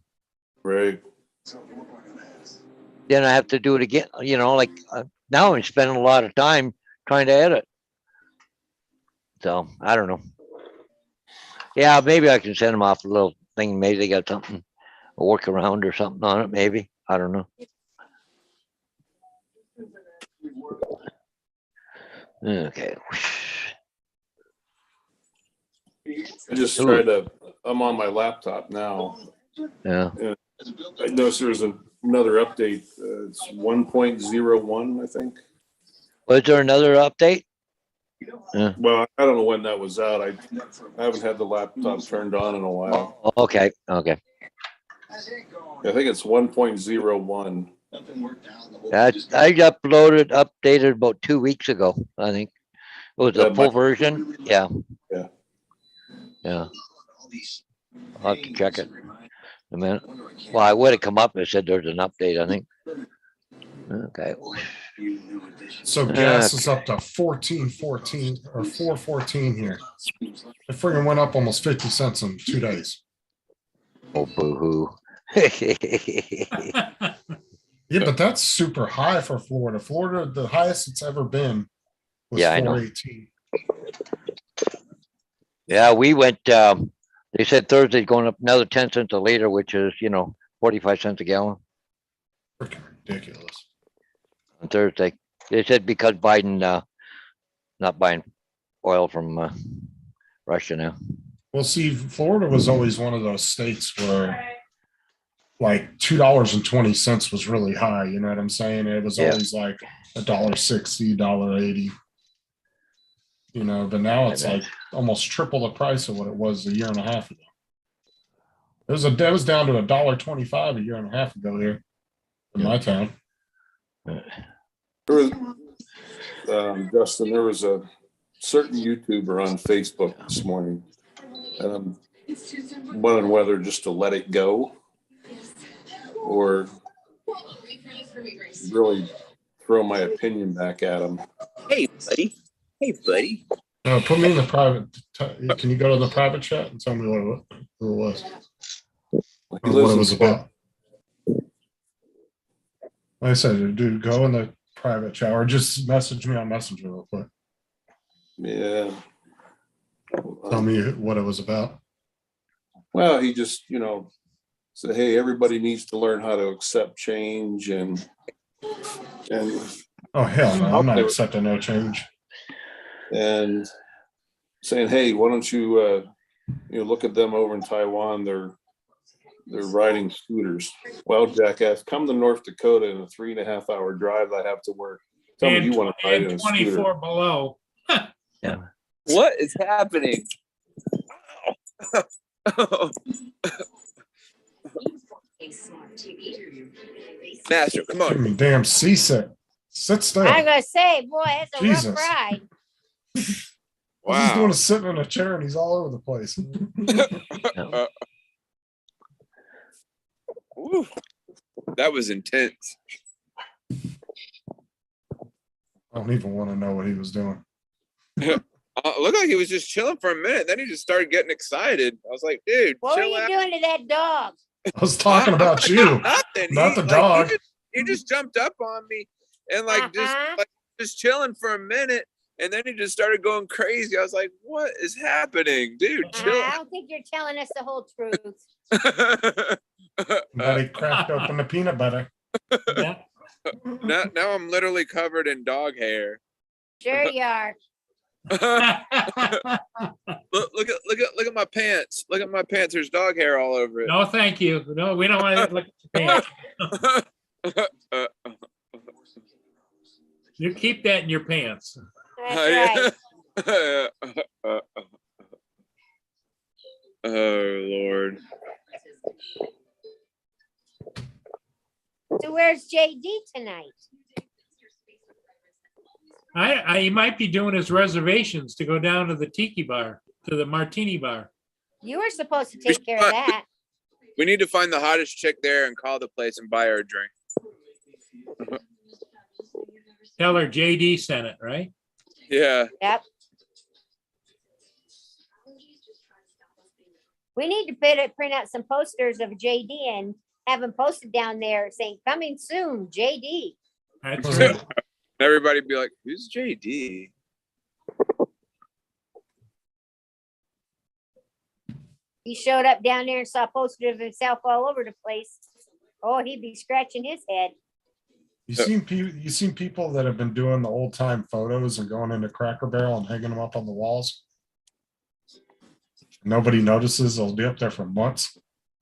Right. Then I have to do it again. You know, like now I'm spending a lot of time trying to edit. So I don't know. Yeah, maybe I can send them off a little thing. Maybe they got something, a workaround or something on it. Maybe, I don't know. Okay. I just Ooh. tried to, I'm on my laptop now. Yeah. I noticed there's another update. It's 1.01, I think. Was there another update? Well, I don't know when that was out. I haven't had the laptop turned on in a while. Oh, okay. Okay. I think it's 1.01. I updated about 2 weeks ago. I think it was a full version. Yeah. Yeah. Yeah. I'll have to check it. A minute. Well, I would have come up and said there's an update, I think. Okay. So gas is up to 14.14 or 4.14 here. It friggin' went up almost 50 cents in 2 days. Oh, boo-hoo. Yeah, but that's super high for Florida. Florida, the highest it's ever been was Yeah, I know. 4.18. Yeah, we went, they said Thursday's going up another 10 cents a liter, which is, 45 cents a gallon Freaking ridiculous. on Thursday. They said because Biden, not buying oil from Russia now. Well, see, Florida was always one of those states where like $2.20 was really high. You know what I'm saying? It was Yeah. always like $1.60, $1.80. But now it's like almost triple the price of what it was a year and a half ago. It was down to $1.25 a year and a half ago here in my town. There was, Justin, there was a certain YouTuber on Facebook this morning. And I'm wondering whether just to let it go or really throw my opinion back at him. Hey, buddy. Hey, buddy. Put me in the private. Can you go to the private chat and tell me who it was? He Or lives what it in was about? Like I said, dude, go in the private chat or just message me on Messenger real quick. Yeah. Tell me what it was about. Well, he just, said, hey, everybody needs to learn how to accept change and Oh, hell no. I'm not accepting no change. and saying, hey, why don't you look at them over in Taiwan, they're riding scooters. Well, jackass, come to North Dakota in a 3.5 hour drive I have to work. Tell me you want to ride in And a scooter. 24 below. What is happening? Master, come Give on. me damn seasick. Sit still. I gotta say, boy, it's a Jesus. rough ride. All he's doing Wow. is sitting in a chair and he's all over the place. Woo. That was intense. I don't even want to know what he was doing. Looked like he was just chilling for a minute. Then he just started getting excited. I was like, dude, What were chill you out. doing to that dog? I was talking about you, Nothing. not the Like, dog. he just jumped up on me and Uh-huh. just chilling for a minute. And then he just started going crazy. I was like, what is happening? Dude, chill. I don't think you're telling us the whole truth. But he cracked open the peanut butter. Yeah. now I'm literally covered in dog hair. Sure you are. Look at my pants. Look at my pants. There's dog hair all over it. No, thank you. No, we don't want to look at your pants. You keep that in your pants. That's right. Oh Lord. So where's JD tonight? He might be doing his reservations to go down to the tiki bar, to the martini bar. You were supposed to take care of that. We need to find the hottest chick there and call the place and buy her a drink. Tell her JD sent it, right? Yeah. Yep. We need to print out some posters of JD and have them posted down there saying, coming soon, JD. That's Was right. it- Everybody be like, who's JD? He showed up down there and saw posters of himself all over the place. Oh, he'd be scratching his head. You seen people that have been doing the old time photos and going into Cracker Barrel and hanging them up on the walls? Nobody notices. They'll be up there for months.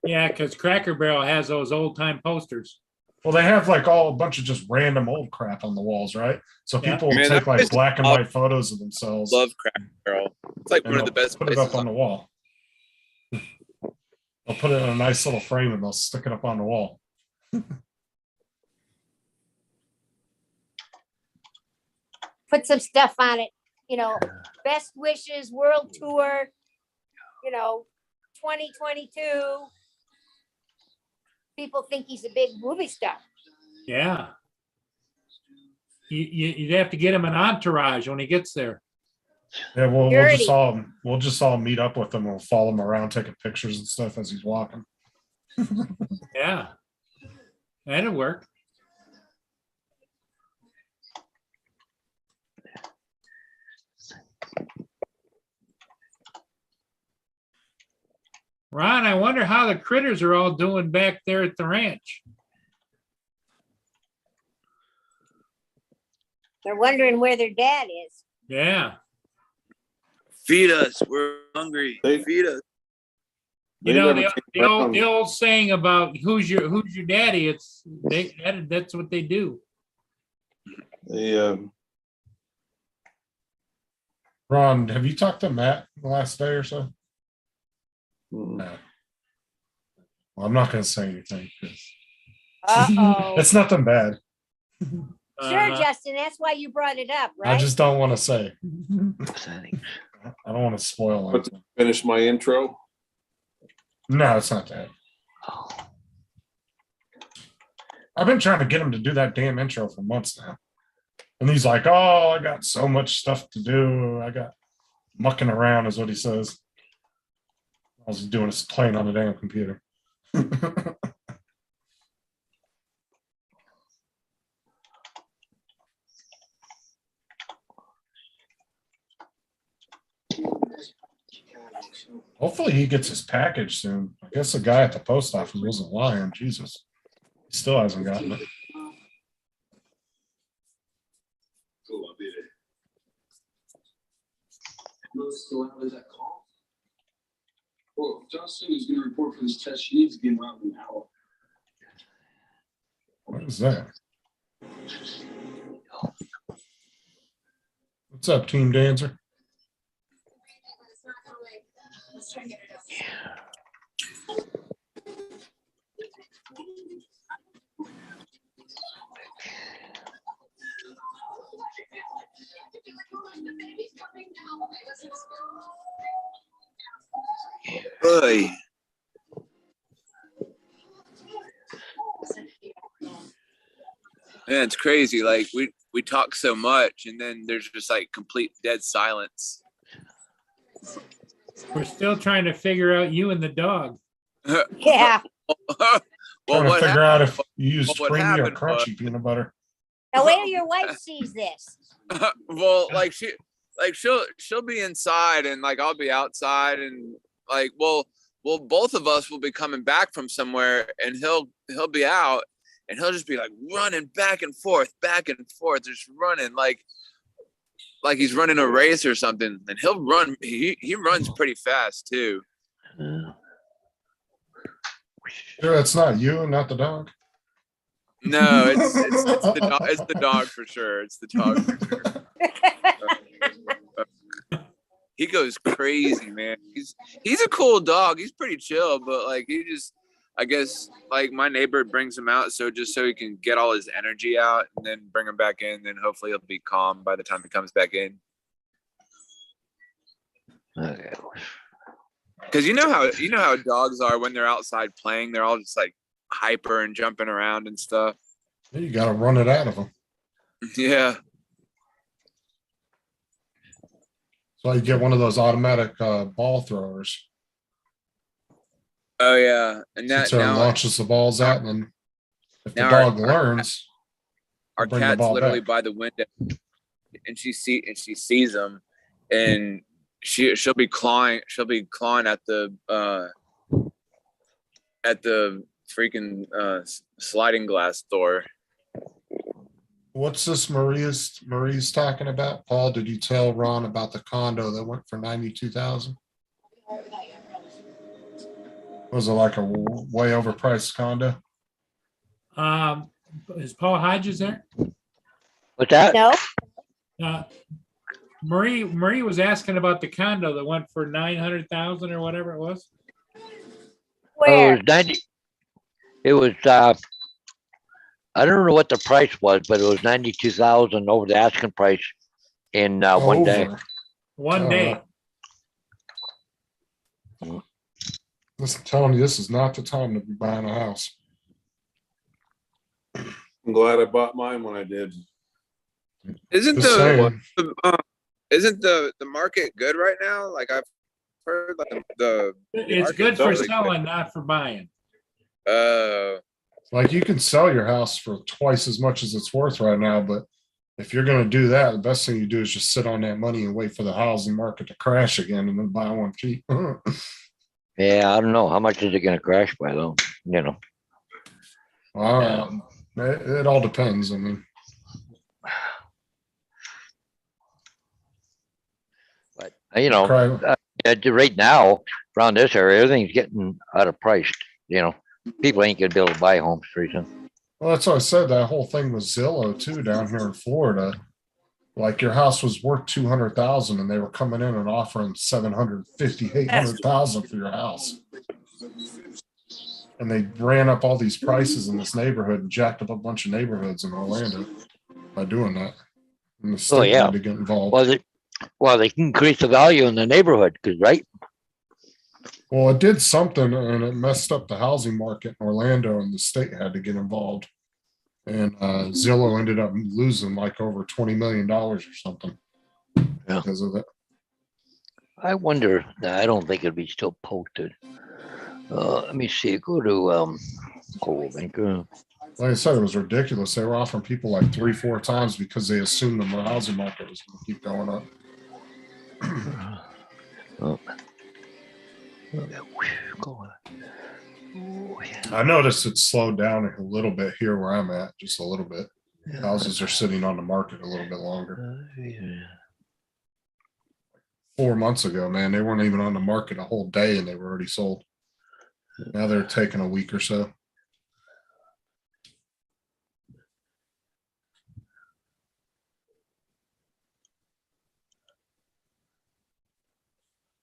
Yeah, because Cracker Barrel has those old time posters. Well, they have like a bunch of just random old crap on the walls, right? So Yeah. people will Man, take that like place is black and awesome. white photos of themselves Love Cracker Barrel. It's like and one of the they'll best put it places. up on the wall. They'll put it in a nice little frame and they'll stick it up on the wall. Put some stuff on it, best wishes, world tour, 2022. People think he's a big movie star. Yeah. You'd have to get him an entourage when he gets there. Yeah, we'll Security. just all meet up with him. We'll follow him around, taking pictures and stuff as he's walking. Yeah. That'd work. Ron, I wonder how the critters are all doing back there at the ranch. They're wondering where their dad is. Yeah. Feed us. We're hungry. They- Feed us. You They know, never the, came the old around. the old saying about who's your daddy, that's what they do. They, Ron, have you talked to Matt the last day or so? mm, No. Well, I'm not going to say anything. 'Cause Uh-oh. it's nothing bad. Sure, Justin, that's why you brought it up, I right? just don't want to say. I don't want to spoil What's- anything. finish my intro. No, it's not that. I've been trying to get him to do that damn intro for months now. And he's like, oh, I got so much stuff to do. I got mucking around, is what he says. All he's doing is playing on the damn computer. Hopefully he gets his package soon. I guess the guy at the post office wasn't lying. Jesus. He still hasn't gotten it. So how does that call? Well, if Justin is gonna report for this test, she needs to get around an hour. What is that? What's up, Team Dancer? Oy. Yeah, it's crazy. Like we talk so much, and then there's just like complete dead silence. We're still trying to figure out you and the dog. Yeah. Well, Trying to what figure out if you use what creamy or happened was- crunchy peanut butter. Now wait till your wife sees this. well, like she'll be inside, and like I'll be outside, and like well, both of us will be coming back from somewhere, and he'll be out, and he'll just be like running back and forth, just running like he's running a race or something, and he'll run. He runs pretty fast too. Sure, it's not you and not the dog. No, it's the dog. It's the dog for sure. It's the dog for sure. He goes crazy, man. He's a cool dog. He's pretty chill, but like he just, I guess, like my neighbor brings him out so he can get all his energy out and then bring him back in. Then hopefully he'll be calm by the time he comes back in. Okay. Because you know how dogs are when they're outside playing. They're all just like hyper and jumping around and stuff. You got to run it out of them. Yeah. So you get one of those automatic ball throwers. Oh yeah, and Sits that there and now launches the balls out, and then if the now dog learns, our bring the cat's ball literally back. by the window, and she sees them, and she'll be clawing at the freaking sliding glass door. What's this Marie's talking about? Paul, did you tell Ron about the condo that went for 92,000? Was it like a way overpriced condo? Is Paul Hodges there? What's that? No, Marie was asking about the condo that went for 900,000 or whatever it was. Oh, it where? was 90. It was, I don't know what the price was, but it was 92,000 over the asking price in one day. Over. One Oh, day. Listen, telling you, this is not the time to be buying a house. I'm glad I bought mine when I did. Isn't Just saying. isn't the market good right now? Like I've heard like the It's good for selling, not for buying. Like you can sell your house for twice as much as it's worth right now, but if you're going to do that, the best thing you do is just sit on that money and wait for the housing market to crash again and then buy one cheap. Yeah, I don't know. How much is it gonna crash by though? You know, It all depends. I mean, but you know, cry- right now around this area, everything's getting out of price. You know, people ain't gonna be able to buy homes pretty soon. well, that's what I said. That whole thing was Zillow too down here in Florida. Like your house was worth 200,000 and they were coming in and offering 750, 800,000 for your house. And they ran up all these prices in this neighborhood and jacked up a bunch of neighborhoods in Orlando by doing that. And the state yeah. had to get involved. Well, they can increase the value in the neighborhood, cause right? Well, it did something and it messed up the housing market in Orlando and the state had to get involved. And Zillow ended up losing like over $20 million or something because of it. I wonder, I don't think it'd be still posted. Let me see, go to, Like I said, it was ridiculous. They were offering people like 3-4 times because they assumed the housing market was going to keep going up. I noticed it slowed down a little bit here where I'm at, just a little bit. Houses are sitting on the market a little bit longer. 4 months ago, man, they weren't even on the market a whole day and they were already sold. Now they're taking a week or so.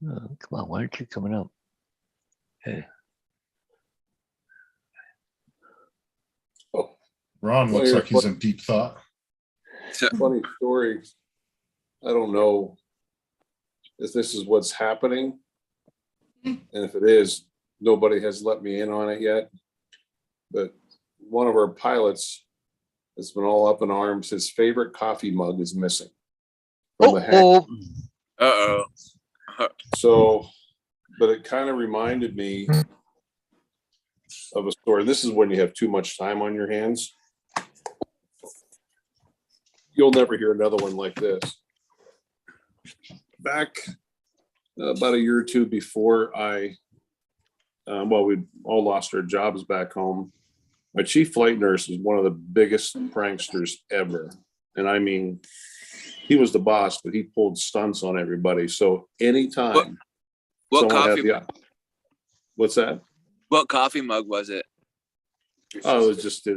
Come on, why aren't you coming up? Hey, Ron looks like he's in deep thought. Funny story. I don't know if this is what's happening. And if it is, nobody has let me in on it yet. But one of our pilots has been all up in arms. His favorite coffee mug is missing from the hangar. Oh, Uh-oh. So, but it kind of reminded me of a story. This is when you have too much time on your hands. You'll never hear another one like this. Back about a year or two before we all lost our jobs back home. My chief flight nurse is one of the biggest pranksters ever. And I mean, he was the boss, but he pulled stunts on everybody. So anytime. What someone had coffee? What's that? What coffee mug was it? Oh, it was just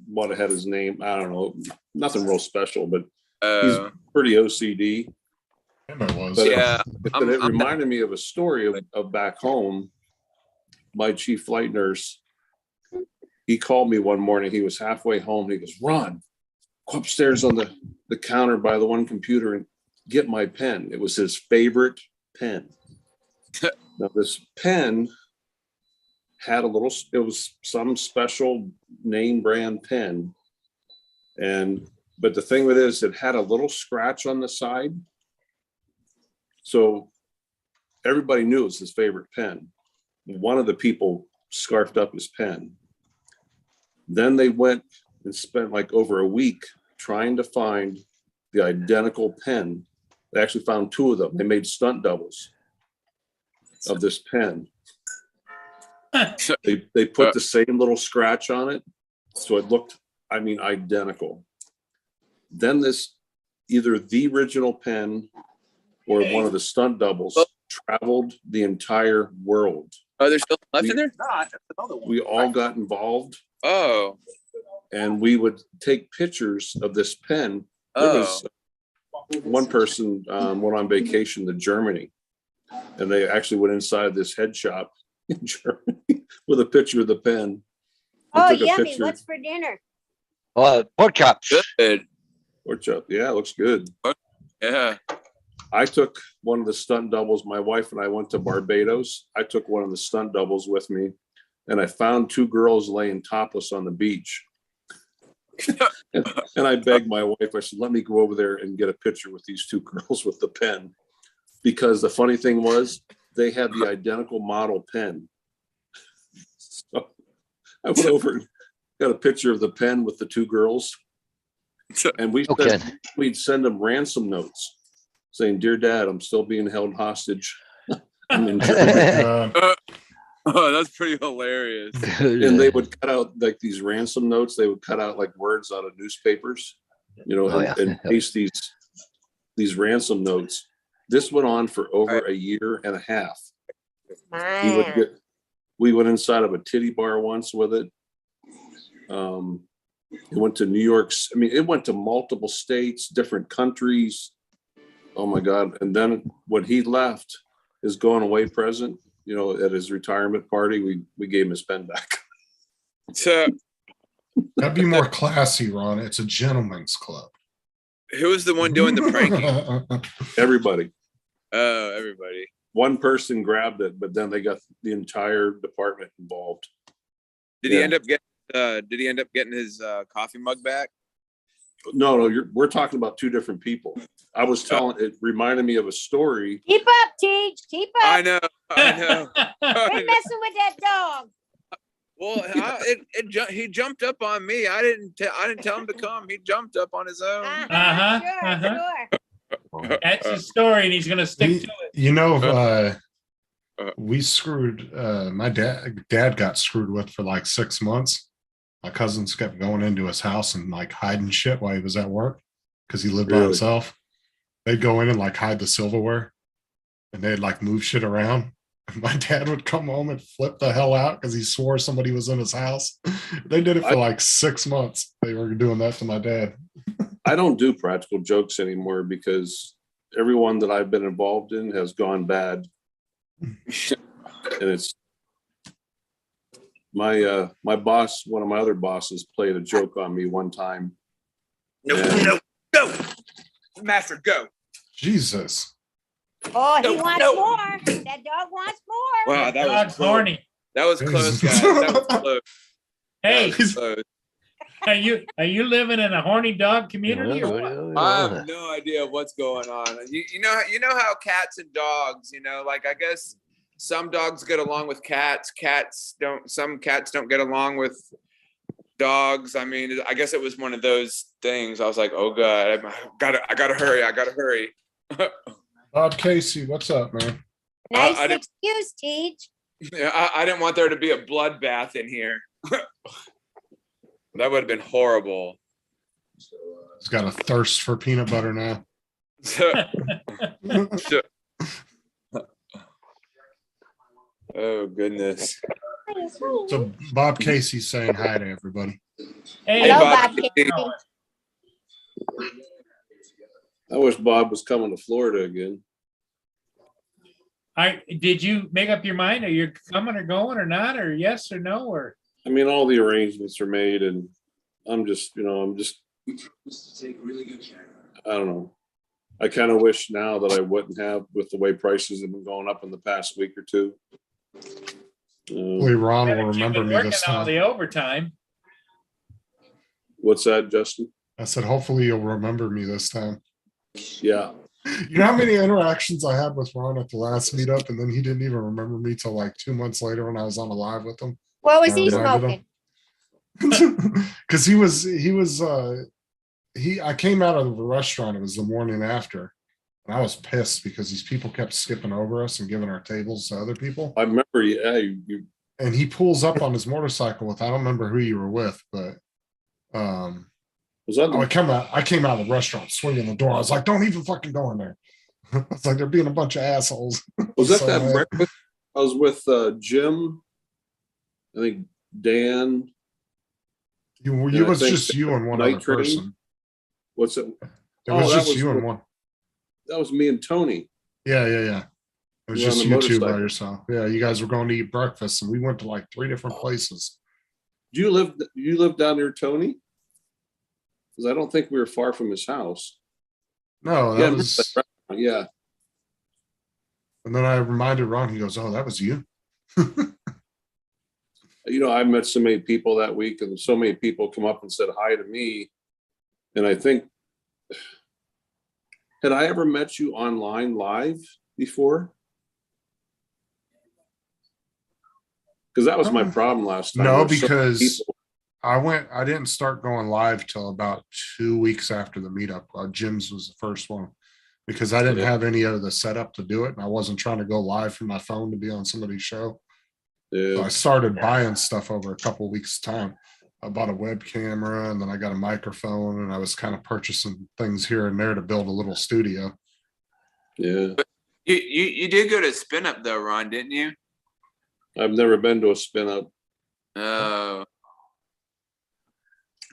what had his name. I don't know. Nothing real special, but he's pretty OCD. Him it was. But, Yeah, but it reminded me of a story of back home. My chief flight nurse, he called me one morning. He was halfway home. He goes, Ron, go upstairs on the counter by the one computer and get my pen. It was his favorite pen. Now this pen had it was some special name brand pen. But the thing with it is it had a little scratch on the side. So everybody knew it was his favorite pen. One of the people scarfed up his pen. Then they went and spent like over a week trying to find the identical pen. They actually found two of them. They made stunt doubles of this pen. They put the same little scratch on it. So it looked, identical. Then either the original pen or one of the stunt doubles traveled the entire world. Oh, there's still left in there? We all got involved Oh, and we would take pictures of this pen. There was one person went on vacation to Germany and they actually went inside this head shop in Germany with a picture of the pen. Oh, took a yummy. picture. What's for dinner? pork chops. good. Pork chop. Yeah, it looks good. Yeah. I took one of the stunt doubles. My wife and I went to Barbados. I took one of the stunt doubles with me and I found two girls laying topless on the beach. and I begged my wife, I said, let me go over there and get a picture with these two girls with the pen. Because the funny thing was they had the identical model pen. So I went over and got a picture of the pen with the two girls. And we'd send them ransom notes saying, dear dad, I'm still being held hostage. I'm in Germany. Oh, that's pretty hilarious. And they would cut out like these ransom notes. They would cut out like words out of newspapers, and paste these ransom notes. This went on for over a year and a half. We went inside of a titty bar once with it. It went to New York. It went to multiple states, different countries. Oh my God. And then when he left his going away present, at his retirement party, we gave him his pen back. So That'd be more classy, Ron. It's a gentleman's club. who was the one doing the pranking? Everybody. Oh, everybody. One person grabbed it, but then they got the entire department involved. Did he end up getting his coffee mug back? No, we're talking about two different people. I was telling, it reminded me of a story. Keep up, Teach. Keep up. I know. Quit messing with that dog. Well, he jumped up on me. I didn't tell him to come. He jumped up on his own. Sure. That's his story, and he's gonna stick to it. We screwed, my dad got screwed with for like 6 months. My cousins kept going into his house and like hiding shit while he was at work because he lived by himself. They'd go in and like hide the silverware and they'd like move shit around. And my dad would come home and flip the hell out because he swore somebody was in his house. They did it for like 6 months. They were doing that to my dad. I don't do practical jokes anymore because everyone that I've been involved in has gone bad. And it's my boss, one of my other bosses, played a joke on me one time. No. Master, go. Jesus. Oh, he No, wants no. more. That dog wants more. Wow, that was Dog's close. horny. That was close, guys. That was close. Hey, That was close. are you living in a horny dog community or what? I have no idea what's going on. You know how cats and dogs, like I guess some dogs get along with cats. Some cats don't get along with dogs. I mean, I guess it was one of those things. I was like, oh God, I gotta hurry. Bob Casey, what's up, man? Nice I didn't- excuse, Teach. I didn't want there to be a bloodbath in here. That would have been horrible. He's got a thirst for peanut butter now. Oh goodness. So Bob Casey's saying hi to everybody. Hey, Hello, Bob. Bob Casey. I wish Bob was coming to Florida again. did you make up your mind? Are you coming or going or not, or yes or no, or? I mean, all the arrangements are made and I'm just, I don't know. I kind of wish now that I wouldn't have with the way prices have been going up in the past week or two. Hopefully Ron will You've remember been me working this all time. the overtime. What's that, Justin? I said, hopefully you'll remember me this time. Yeah. You know how many interactions I had with Ron at the last meetup, and then he didn't even remember me till like 2 months later when I was on a live with him. What was I he reminded smoking? Because I came out of the restaurant, it was the morning after, and I was pissed because these people kept skipping over us and giving our tables to other people. I remember you And he pulls up on his motorcycle with, I don't remember who you were with, but was that I came out of the restaurant swinging the door. I was like, don't even fucking go in there. I was like, they're being a bunch of assholes. was that So, that breakfast? I was with Jim, I think Dan. It I was think just you and one Night other Train. person. What's it? It was that just was you and with- one. That was me and Tony. Yeah. It was You were on just the you two by motorcycle. yourself. Yeah, you guys were going to eat breakfast, and we went to like 3 different places. Do you live down near Tony? Because I don't think we were far from his house. No, Yeah, that was. yeah. And then I reminded Ron. He goes, "Oh, that was you." I met so many people that week, and so many people come up and said hi to me. And I think, had I ever met you online live before? Because that was my problem last time. No, There were so many because people. I didn't start going live till about 2 weeks after the meetup. Jim's was the first one because I didn't Yeah. have any of the setup to do it, and I wasn't trying to go live from my phone to be on somebody's show. So Yeah. I started buying stuff over a couple of weeks' time. I bought a web camera, and then I got a microphone, and I was kind of purchasing things here and there to build a little studio. Yeah. You did go to Spin Up though, Ron, didn't you? I've never been to a spin up. Oh,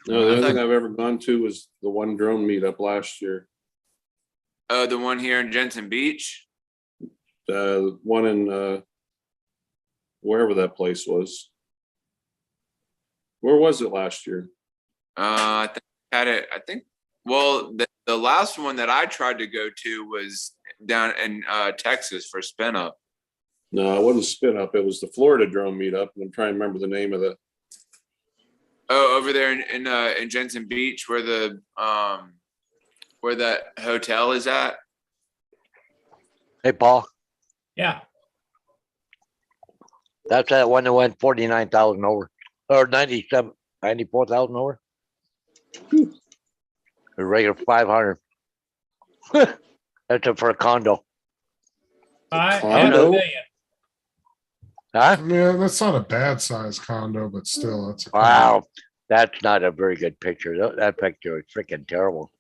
No, the I only thing thought- I've ever gone to was the one drone meetup last year. oh, the one here in Jensen Beach. One in wherever that place was. Where was it last year? I think. Well, the last one that I tried to go to was down in Texas for Spin Up. No, it wasn't spin up. It was the Florida drone meetup. And I'm trying to remember the name of the. Oh, over there in Jensen Beach, where that hotel is at. Hey, Paul, Yeah, that's that one that went 49,000 over, or 94,000 over. A regular 500. That's it for a condo. I Condo? million. Huh? Yeah, that's not a bad size condo, but still, that's a condo. Wow. That's not a very good picture. That picture is freaking terrible.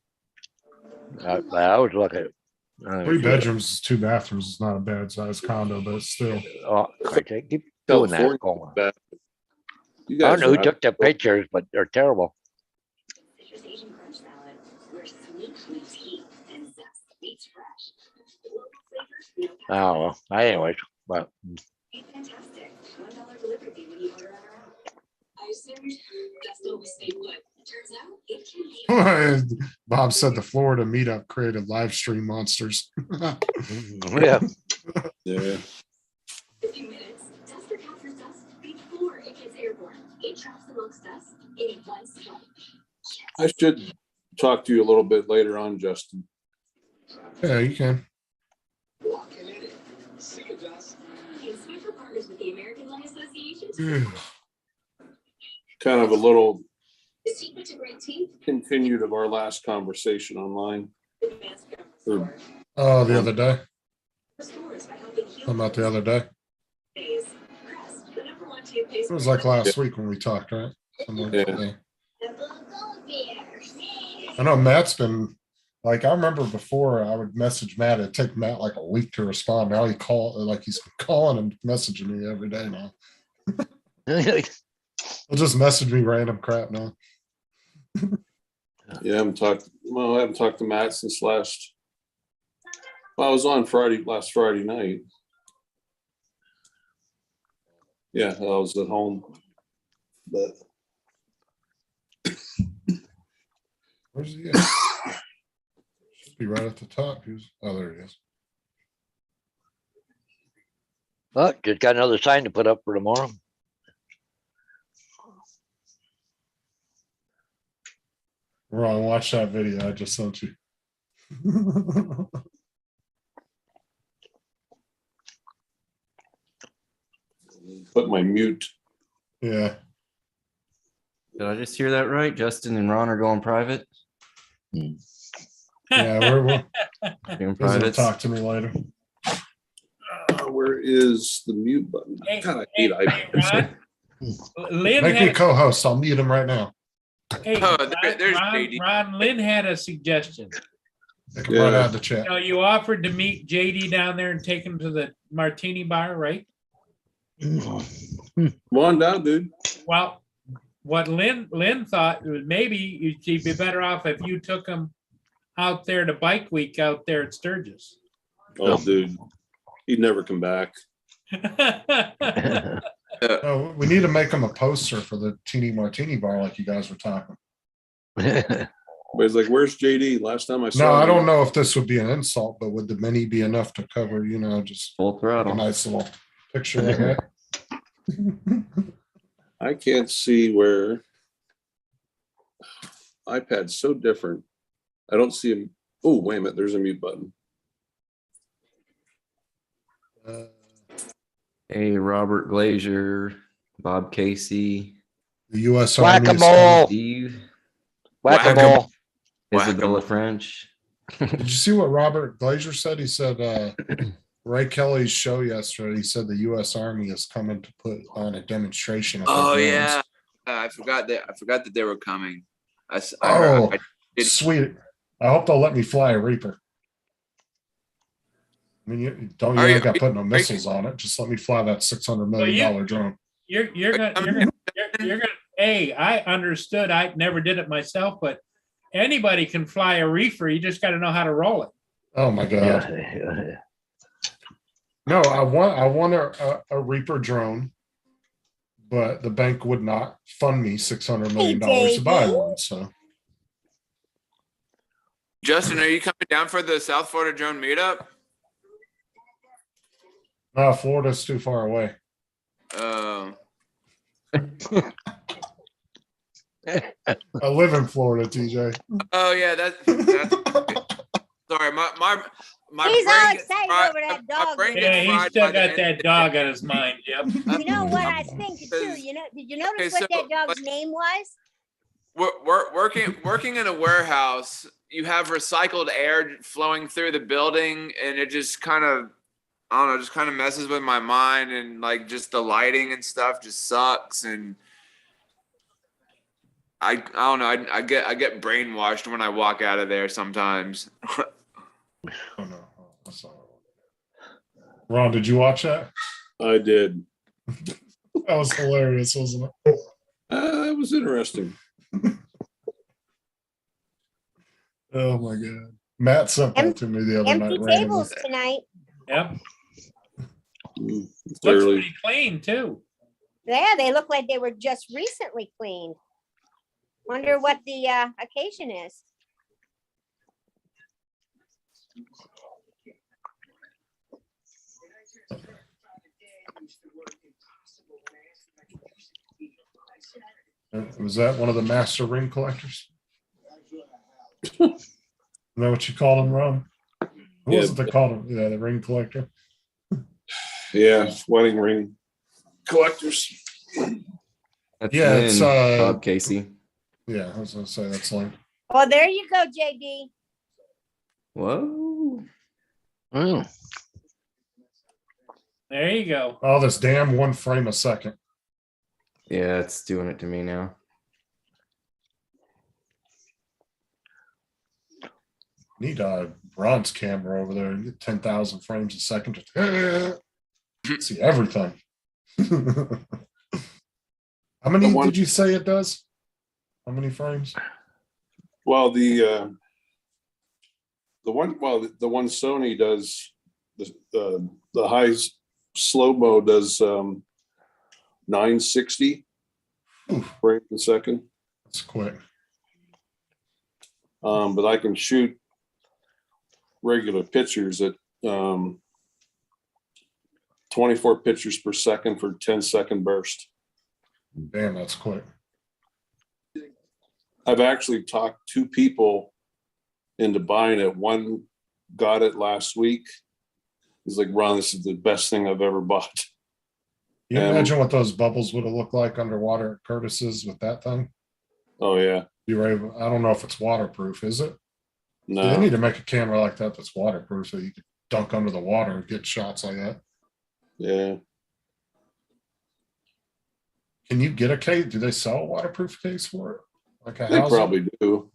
I was looking. 3 bedrooms, 2 bathrooms is not a bad size condo, but it's still. Oh, I think keep doing that. California. Going. You I guys don't know who are- took the pictures, but they're terrible. Citrus Asian crunch salad, where sweet meets heat and zest meets fresh. Local flavors, no Oh, well, anyways, but It's fantastic. $1 delivery fee when you order on our app. I assumed just always stay put. Turns out It can be Bob said the Florida meetup created live stream monsters. Yeah. Yeah. a few minutes. Dust or captures dust before it gets airborne. It traps amongst dust in one swipe. I should talk to you a little bit later on, Justin. Yeah, you can. Walking in it. See you, Dust. Inspector partners with the American Lung Association. Kind of a little The secret to great teeth. continued of our last conversation online. Advanced gum Or- restore. Oh, the other day. Restores by helping heal. How about the other day? phase. Crest, the number one toothpaste. It was like last week when we talked, right? Somewhere. Yeah. Yeah. The Google Bears. I know Matt's been like, I remember before I would message Matt, it'd take Matt like a week to respond. Now he's been calling and messaging me every day now. He'll just message me random crap now. Yeah, I haven't talked to Matt since I was on last Friday night. Yeah, I was at home. But Where's he at? Should be right at the top. Oh, there he is. Well, just got another sign to put up for tomorrow. Ron, watch that video I just sent you. put my mute. Yeah. Did I just hear that right? Justin and Ron are going private? Yeah, we're Doing he's gonna private. talk to me later. Where is the mute button? Hey, God, I hey, hate hey, iPads. Ron, Lynn Make me had, co-host. I'll mute him right now. hey, Oh, Ron, there's Ron, JD. Ron, Lynn had a suggestion. Take him right Yeah. out of the chat. You know, you offered to meet JD down there and take him to the martini bar, right? Come on down, dude. Well, what Lynn thought was maybe you'd be better off if you took him out there to Bike Week out there at Sturgis. Oh, dude. He'd never come back. Oh, we need to make him a poster for the teeny martini bar like you guys were talking. But he's like, where's JD? Last time I saw No, I him. don't know if this would be an insult, but would the mini be enough to cover, just Full a throttle. nice little picture of that? I can't see where iPad's so different. I don't see him. Oh, wait a minute. There's a mute button. Hey, Robert Glazier, Bob Casey, The US Army is Whack-a-mole. Steve, Whack-a-mole. Isabella French. Did you see what Robert Glazier said? He said, Ray Kelly's show yesterday, he said the US Army is coming to put on a demonstration. of their Oh drones. yeah, I forgot that they were coming. Oh, did- sweet. I hope they'll let me fly a Reaper. I mean, you Are you- ain't got to put no missiles on it. Just let me fly that $600 million drone. You're gonna, hey, I understood. I never did it myself, but anybody can fly a reefer. You just got to know how to roll it. Oh my God. Yeah. No, I want a Reaper drone, but the bank would not fund me $600 million to buy one. So Justin, are you coming down for the South Florida drone meetup? no, Florida's too far away. Oh, I live in Florida, TJ. oh yeah, that's sorry. My He's all brain gets excited fried- over that my dog. brain Yeah, gets he's fried still by the got end that of the dog day. on his mind. Yep. You know what I think too? Did you notice Okay, what that so, dog's name was? Working in a warehouse, you have recycled air flowing through the building, and it just kind of, I don't know, just kind of messes with my mind, and like just the lighting and stuff just sucks, and I don't know, I get brainwashed when I walk out of there sometimes. Oh no, that's not Ron, did you watch that? I did. That was hilarious, wasn't it? It was interesting. Oh my God. Matt sent that to me the other Empty night. randomly. tables tonight. Yep. It's Looks early. pretty clean too. Yeah, they look like they were just recently cleaned. Wonder what the occasion is. Was that one of the master ring collectors? Is that what you called him, Ron? What was it they called him? Yeah, the ring collector. Yeah, wedding ring collectors. That's Yeah, it's, Lynn, Bob Casey. Yeah, I was gonna say that's Lynn. Well, there you go, JD. Whoa. Oh, There you go. Oh, this damn 1 frame a second. Yeah, it's doing it to me now. Need a bronze camera over there and get 10,000 frames a second. Just see everything. How many The one- did you say it does? How many frames? Well, the one Sony does the high slow mo does 960 Oof. frames a second. That's quick. But I can shoot regular pictures at 24 pictures per second for 10-second burst. Damn, that's quick. I've actually talked 2 people into buying it. One got it last week. He's like, Ron, this is the best thing I've ever bought. Can you imagine what those bubbles would have looked like underwater at Curtis's with that thing? Oh yeah. You were able, I don't know if it's waterproof, is it? They No. need to make a camera like that that's waterproof so you could dunk under the water and get shots like that. Yeah. Can you get a case? Do they sell a waterproof case for it? Like a They housing? probably do.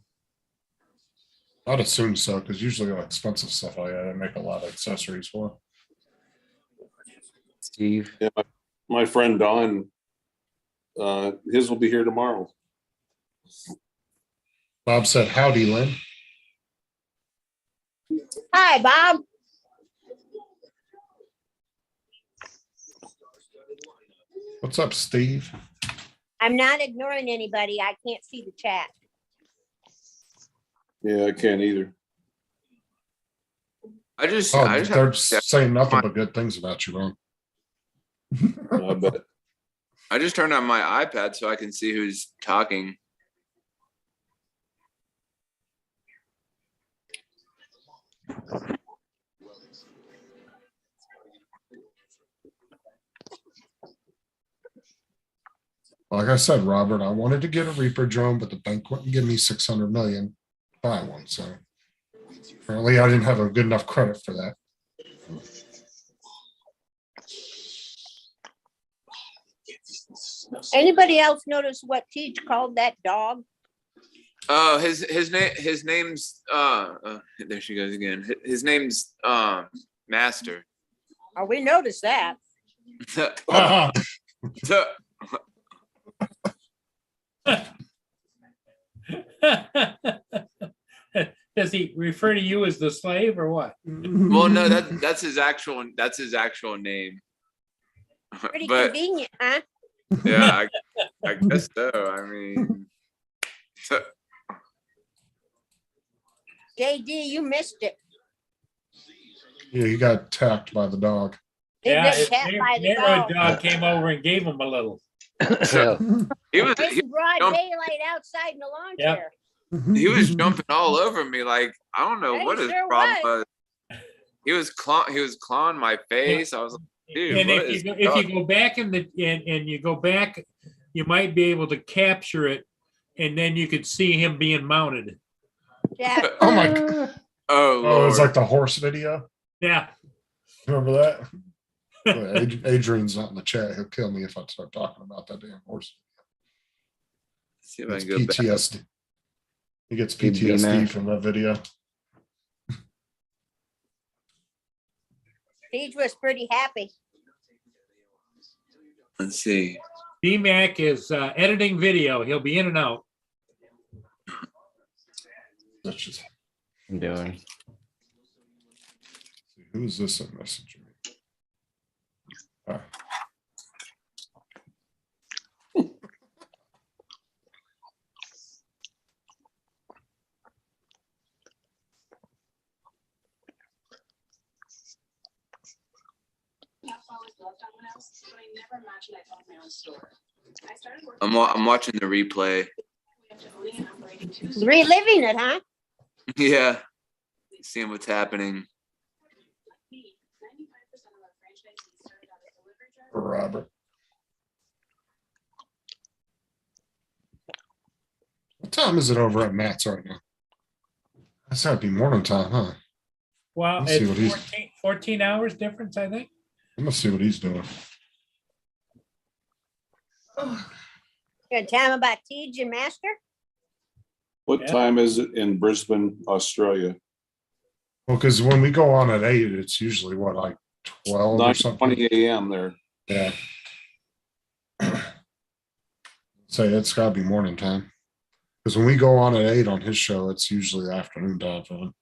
I'd assume so, because usually expensive stuff like that, they make a lot of accessories for. Steve. Yeah, my friend Don, his will be here tomorrow. Bob said, howdy, Lynn. Hi, Bob. What's up, Steve? I'm not ignoring anybody. I can't see the chat. Yeah, I can't either. I just Oh, have they're saying nothing but good things about you, man. I bet. I just turned on my iPad so I can see who's talking. Like I said, Robert, I wanted to get a Reaper drone, but the bank wouldn't give me 600 million to buy one. So apparently I didn't have a good enough credit for that. Anybody else notice what Teach called that dog? Oh, his name's there she goes again. His name's Master. Oh, we noticed that. Does he refer to you as the slave or what? Well, no, that's his actual name. Pretty But convenient, huh? yeah, I guess so. I mean, JD, you missed it. Yeah, he got attacked by the dog. He Yeah, got tapped by the neighborhood dog. dog came over and gave him a little. yeah. he was In broad jumped- daylight outside in the lawn Yep. chair. he was jumping all over me like I don't know He what his sure problem was. was. He was clawing my face. I was like, dude, And what if is you, if you go back and you go back, you might be able to capture it, and then you could see him being mounted. Yeah. Oh my God. oh, Oh, it was Lord. like the horse video. Yeah. Remember that? Well, Adrian's not in the chat. He'll kill me if I start talking about that damn horse. See if I It's can go back. PTSD. He gets Hey, PTSD B-Mac. from that video. Teach was pretty happy. Let's see. BMAC is editing video. He'll be in and out. That's just, I'm doing. who is this that messaged me? Ah. I'm watching the replay. Reliving it, huh? Yeah, seeing what's happening. Robert. What time is it over at Matt's right now? That's gotta be morning time, huh? Well, Let's see it's what he's- 14 hours difference, I think. I'm gonna see what he's doing. Gonna tell him about Tej and Master? What Yeah. time is it in Brisbane, Australia? Well, because when we go on at 8, it's usually what, like 12 or something? 9:20 AM there. Yeah. Say it's gotta be morning time. Because when we go on at 8 on his show, it's usually afternoon time for him.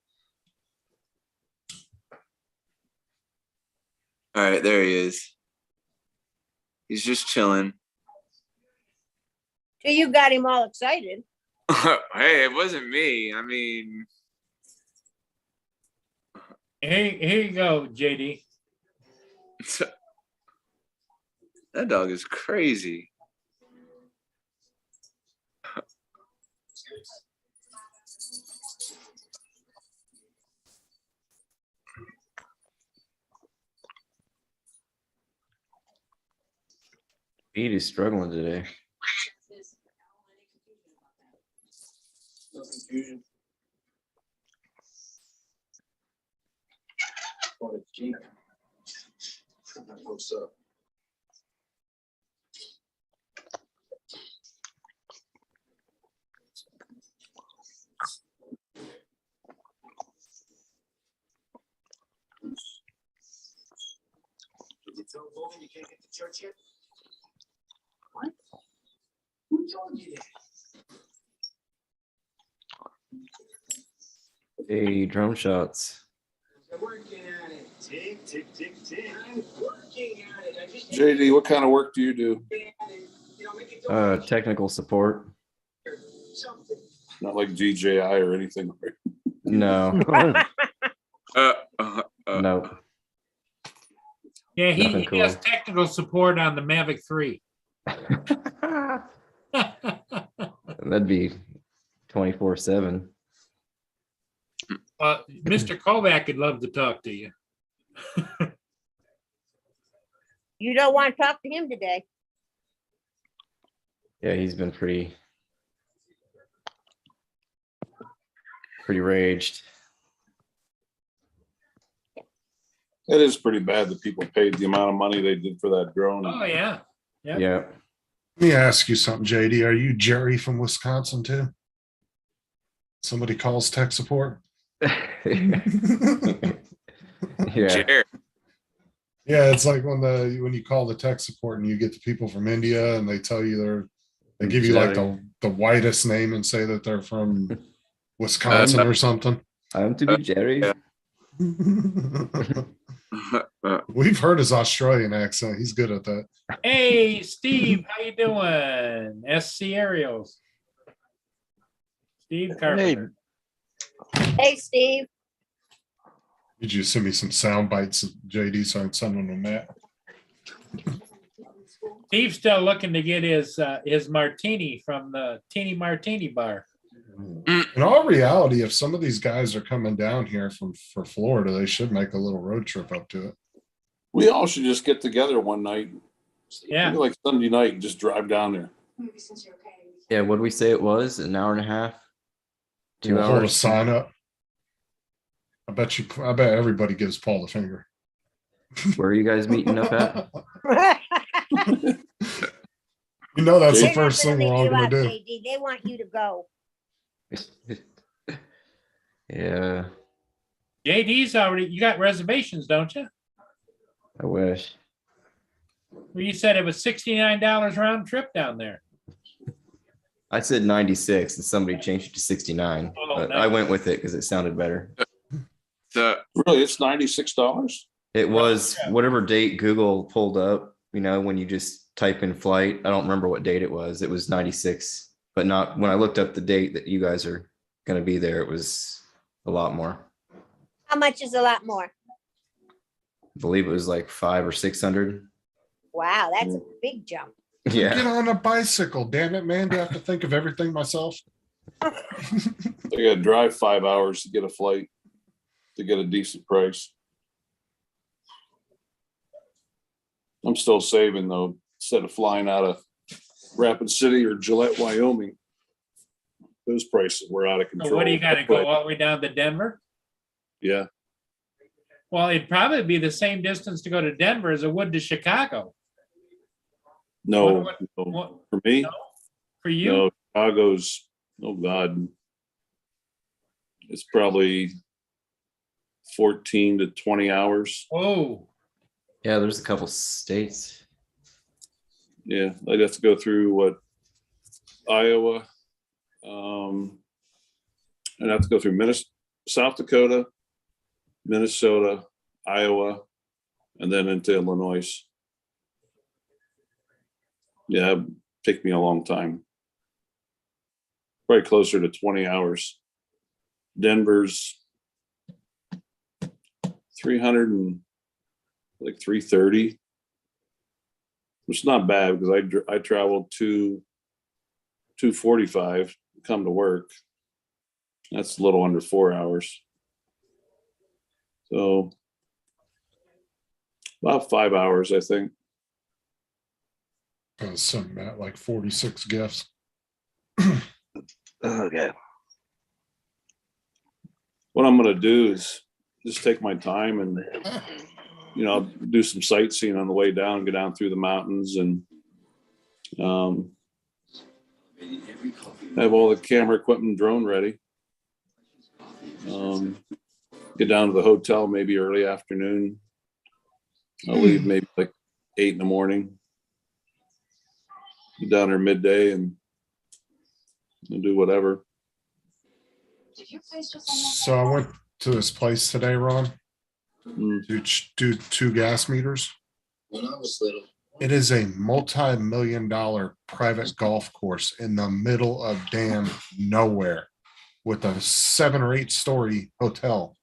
All right, there he is. He's just chilling. So you got him all excited. Hey, it wasn't me. I mean, Here you go, JD. that dog is crazy. Pete is struggling today. No confusion. Oh, it's Gina. What's up? Did you tell Logan you can't get to church yet? What? Who told you that? Hey, drone shots. I'm working on it. Tick, tick, tick, tick. I'm working on it. I just JD, what kind of work do you do? Technical support. something. Not like DJI or anything. No, no. Yeah, Nothing he has cool. technical support on the Mavic 3. That'd be 24/7. Mr. Kovac would love to talk to you. You don't want to talk to him today. Yeah, he's been pretty raged. It is pretty bad that people paid the amount of money they did for that drone. Oh, yeah. Yep. Yeah. Let me ask you something, JD. Are you Jerry from Wisconsin too? Somebody calls tech support? Yeah. Jared. Yeah, it's like when you call the tech support and you get the people from India and they tell you they give you like the whitest name and say that they're from Wisconsin or something. I'm to be Jerry. Yeah. We've heard his Australian accent. He's good at that. Hey, Steve, how you doing? SC Aerials. Steve Carpenter. Hey, Steve. Did you send me some sound bites of JD so I can send them to Matt? Steve's still looking to get his martini from the Teeny Martini Bar. In all reality, if some of these guys are coming down here for Florida, they should make a little road trip up to it. We all should just get together one night. Yeah. Maybe like Sunday night and just drive down there. Yeah, what did we say it was? An hour and a half? 2 We'll hold a hours? sign up. I bet everybody gives Paul the finger. Where are you guys meeting up at? You know that's the They're not first gonna thing we're make all you gonna up, do. JD. They want you to go. Yeah, JD's already, you got reservations, don't you? I wish. Well, you said it was $69 round trip down there. I said 96 and somebody changed it to 69, Oh, but nice. I went with it because it sounded better. Really, it's $96? It was whatever date Google pulled up, when you just type in flight. I don't remember what date it was. It was 96, but not when I looked up the date that you guys are going to be there. It was a lot more. How much is a lot more? believe it was like 500 or 600. Wow, that's a big jump. Yeah. Get on a bicycle, damn it, man. Do I have to think of everything myself? I gotta drive 5 hours to get a flight to get a decent price. I'm still saving though, instead of flying out of Rapid City or Gillette, Wyoming. Those prices were out of control. So what do you gotta go all the way down to Denver? Yeah, Well, it'd probably be the same distance to go to Denver as it would to Chicago. no, What- no. what- For me, no? For you? no, Chicago's, oh God. It's probably 14 to 20 hours. Oh, Yeah, there's a couple states. Yeah, I'd have to go through what Iowa. I'd have to go through South Dakota, Minnesota, Iowa, and then into Illinois. Yeah, it'd take me a long time. Probably closer to 20 hours. Denver's 300 and like 330. Which is not bad because I traveled to 245 to come to work. That's a little under 4 hours. So about 5 hours, I think. Send Matt like 46 gifts. Okay. What I'm gonna do is just take my time and, you know, do some sightseeing on the way down, go down through the mountains and have all the camera equipment, drone ready. Get down to the hotel maybe early afternoon. I'll leave maybe like 8 in the morning. Get down there midday and do whatever. So I went to this place today, Ron, Mm. to do 2 gas meters. When I was little. It is a multi-million-dollar private golf course in the middle of damn nowhere with a 7 or 8 story hotel.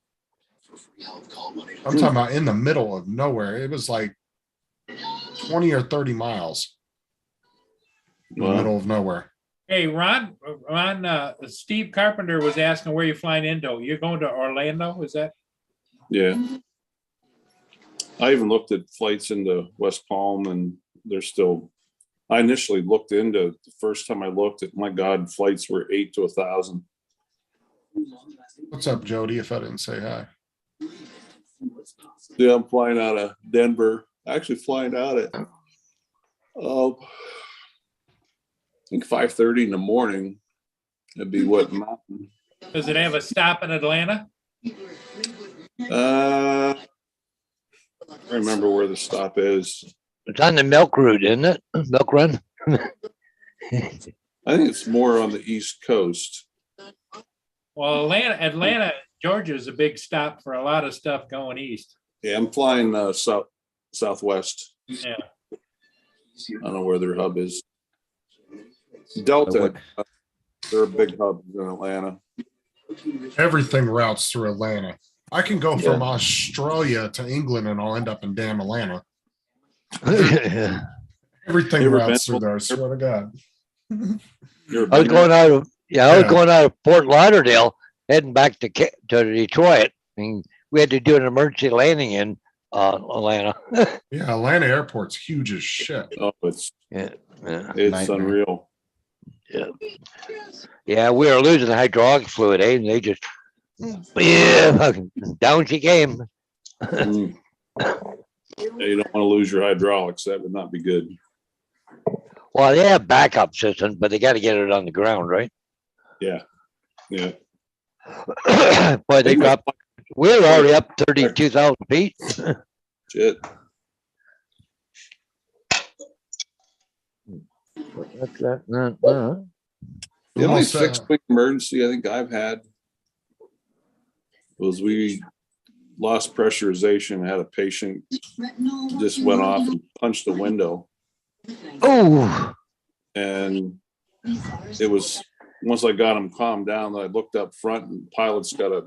I'm talking about in the middle of nowhere. It was like 20 or 30 miles in the Wow. middle of nowhere. hey, Ron, Steve Carpenter was asking where you're flying into. You're going to Orlando, is that? Yeah. I even looked at flights into West Palm and they're still, I initially looked into, the first time I looked at, my God, flights were 8 to 1,000. What's up, Jody, if I didn't say hi? Yeah, I'm flying out of Denver, actually flying out at, I think 5:30 in the morning. That'd be what, mountain? Does it have a stop in Atlanta? I remember where the stop is. It's on the milk route, isn't it? Milk run? I think it's more on the East Coast. Well, Atlanta, Georgia is a big stop for a lot of stuff going east. Yeah, I'm flying southwest. Yeah. I don't know where their hub is. Delta, they're a big hub in Atlanta. Everything routes through Atlanta. I can go from Australia to England and I'll end up in damn Atlanta. Everything You ever routes been- through there, I swear to God. You're I was going out of, I was Yeah. going out of Fort Lauderdale, heading back to Detroit. And we had to do an emergency landing in Atlanta. Yeah, Atlanta airport's huge as shit. Oh, it's Yeah, it's unreal. yeah, we were losing hydraulic fluid, and they just, fucking down she came. Mm. Yeah, you don't want to lose your hydraulics. That would not be good. Well, they have backup systems, but they got to get it on the ground, right? Yeah. But they dropped. We're already up 32,000 feet. Shit. What's that? The only Almost, fixed wing emergency I think I've had was we lost pressurization. Had a patient just went off and punched the window. Oh, And it was, once I got him calmed down, I looked up front and pilot's got a